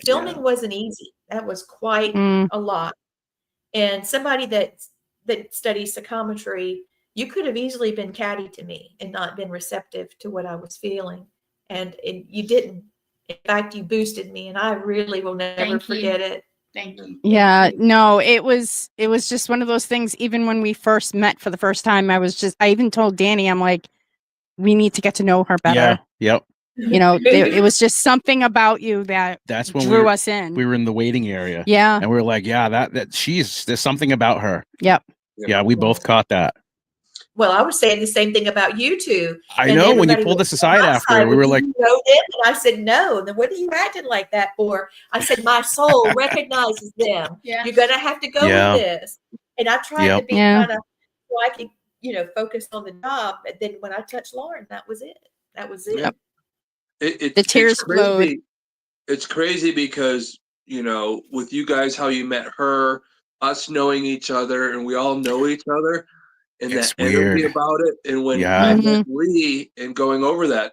Filming wasn't easy. That was quite a lot. And somebody that studies psychometry, you could have easily been catty to me and not been receptive to what I was feeling. And you didn't. In fact, you boosted me, and I really will never Thank you. forget it. Thank you. Yeah, no, it was just one of those things. Even when we first met for the first time, I even told Danny, I'm like, we need to get to know her better. Yeah. Yep. You know, it was just something about you that's when drew us in. We were in the waiting area. Yeah. And we were like, yeah, there's something about her. Yep. Yeah, we both caught that. Well, I was saying the same thing about you two. I And know when you everybody pulled was us on aside my after, side, we were "Well, like, do you know them?" And I said, no. And then what are you acting like that for? I said, my soul recognizes them. Yeah. You're going to have to go with this. And I tried to be kind of, so I could, focus on the job. And then when I touched Lauren, that was it. That was it. Yep. The tears flowed. It's crazy because, with you guys, how you met her, us knowing each other, and we all know each other, and It's that energy weird. about it. And when I met Lee and going over that,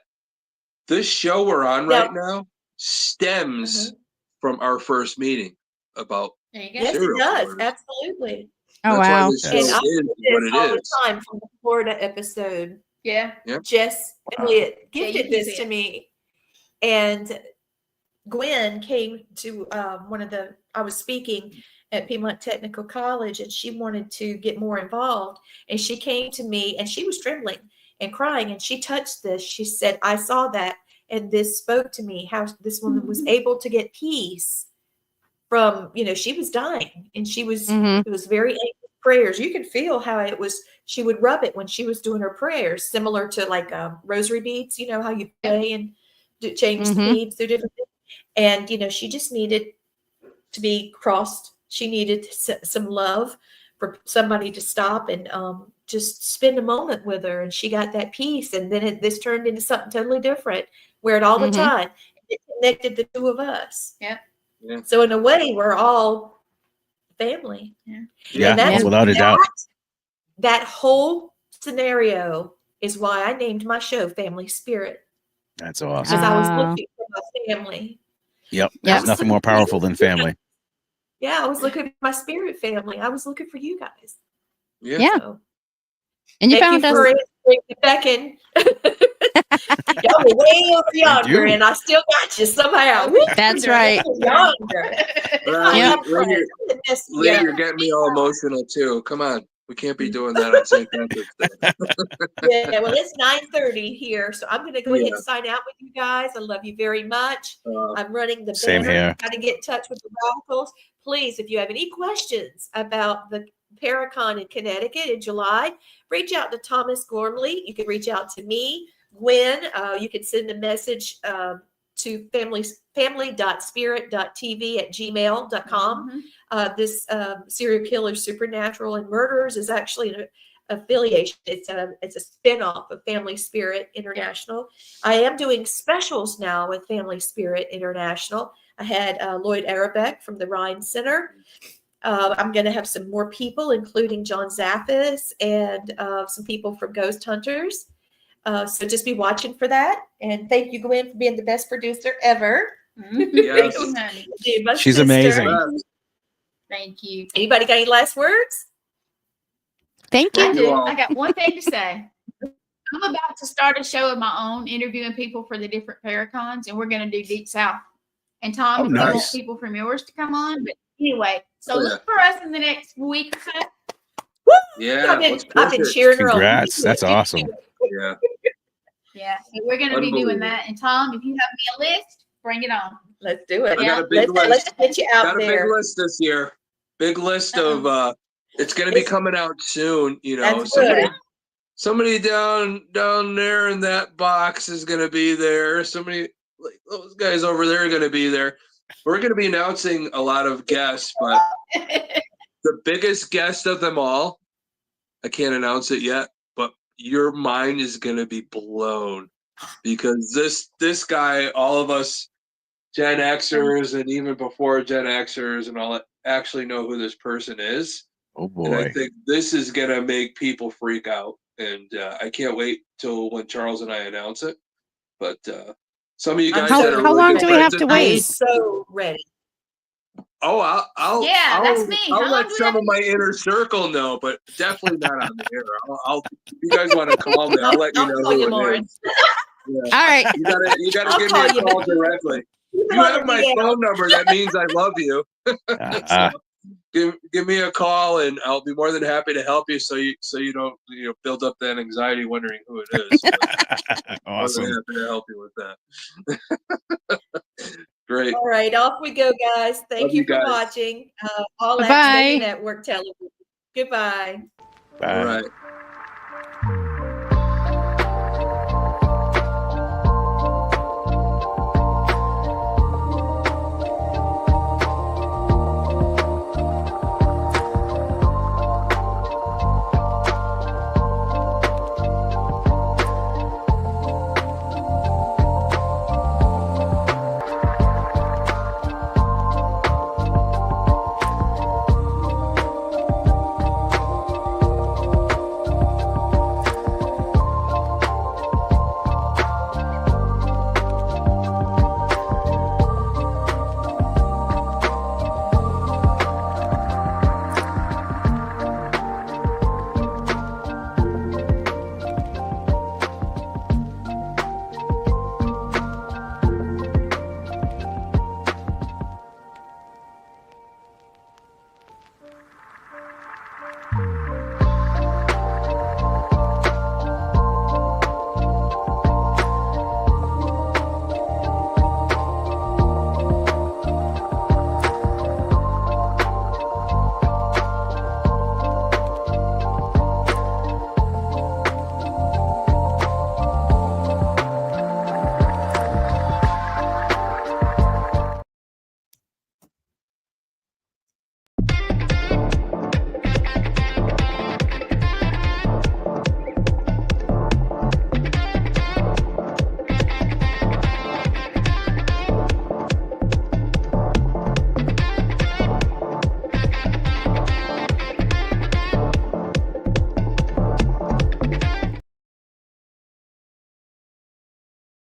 this show we're on right now stems from our first meeting about There you go. Yes, it serial does. killers. Absolutely. Oh, That's wow. why this show And I is do what this it all the is. time from the Florida episode. Yeah. Jess Elliott you gifted can this see to it. me. And Gwen came to I was speaking at Piedmont Technical College, and she wanted to get more involved. And she came to me, and she was trembling and crying, and she touched this. She said, I saw that, and this spoke to me, how this woman was able to get peace from, she was dying, and she was, it was very anxious prayers. You could feel how it was, she would rub it when she was doing her prayers, similar to like rosary beads, how you pray and change the beads through different things. And, she just needed to be crossed. She needed some love for somebody to stop and just spend a moment with her. And she got that peace. And then this turned into something totally different, where it all the time, it connected the two of us. Yeah. So in a way, we're all family. Yeah, And that's without a doubt. That whole scenario is why I named my show Family Spirit. That's awesome. Because I was looking for my family. Yep. There's nothing more powerful than family. Yeah, I was looking for my spirit family. I was looking for you guys. Yeah. So, And you thank found us. for answering the beckon. Y'all were way over yonder, and I still got you somehow. That's right. Yonder. Lee, you're getting me all emotional too. Come on. We can't be doing that on St. Patrick's Day. Yeah, well, it's 9:30 here, so I'm going to go ahead and sign out with you guys. I love you very much. I'm running the Same banner. here. How to get in touch with the Radikals. Please, if you have any questions about the Paracon in Connecticut in July, reach out to Thomas Gormley. You can reach out to me, Gwen. You can send a message to family.spirit.tv@gmail.com. This serial killer, supernatural, and murderers is actually an affiliation. It's a spinoff of Family Spirit International. I am doing specials now with Family Spirit International. I had Lloyd Arabeck from the Rhine Center. I'm going to have some more people, including John Zaffis and some people from Ghost Hunters. So just be watching for that. And thank you, Gwen, for being the best producer ever. Yes. Honey. My She's sister. amazing. Thank you. Anybody got any last words? Thank I you. do. I got one thing to say. I'm about to start a show of my own, interviewing people for the different Paracons, and we're going to do Deep South. And Tom, Oh, if you want nice. people from yours to come on, but anyway, so Oh, yeah. look for us in the next week or so. Yeah, I've been cheering her on. Congrats. That's awesome. Yeah. Yeah, so we're going to be doing that. And Tom, if you have me a list, bring it on. Let's do it. I got a big list. Let's get you out got a there. big list this year. Big list of it's going to be coming out soon. You know, somebody down there in that box is going to be there. Somebody like those guys over there are going to be there. We're going to be announcing a lot of guests, but the biggest guest of them all, I can't announce it yet, but your mind is going to be blown because this guy, all of us Gen Xers and even before Gen Xers and all that actually know who this person is. Oh boy. And I think this is going to make people freak out. And I can't wait till when Charles and I announce it. But some of you guys how long do we have to wait? I'm so ready. Oh, I'll that's me. I'll let some of my inner circle know, but definitely not on the air. If you guys want to call me, I'll let you know who it is. Yeah. All right. You gotta give me a call directly. You have my phone number. That means I love you. So give me a call, and I'll be more than happy to help you. So you don't build up that anxiety wondering who it is. Awesome. I'm happy to help you with that. Great. All right, off we go, guys. Thank you for watching. All Access Network Television. Goodbye. Bye. All right.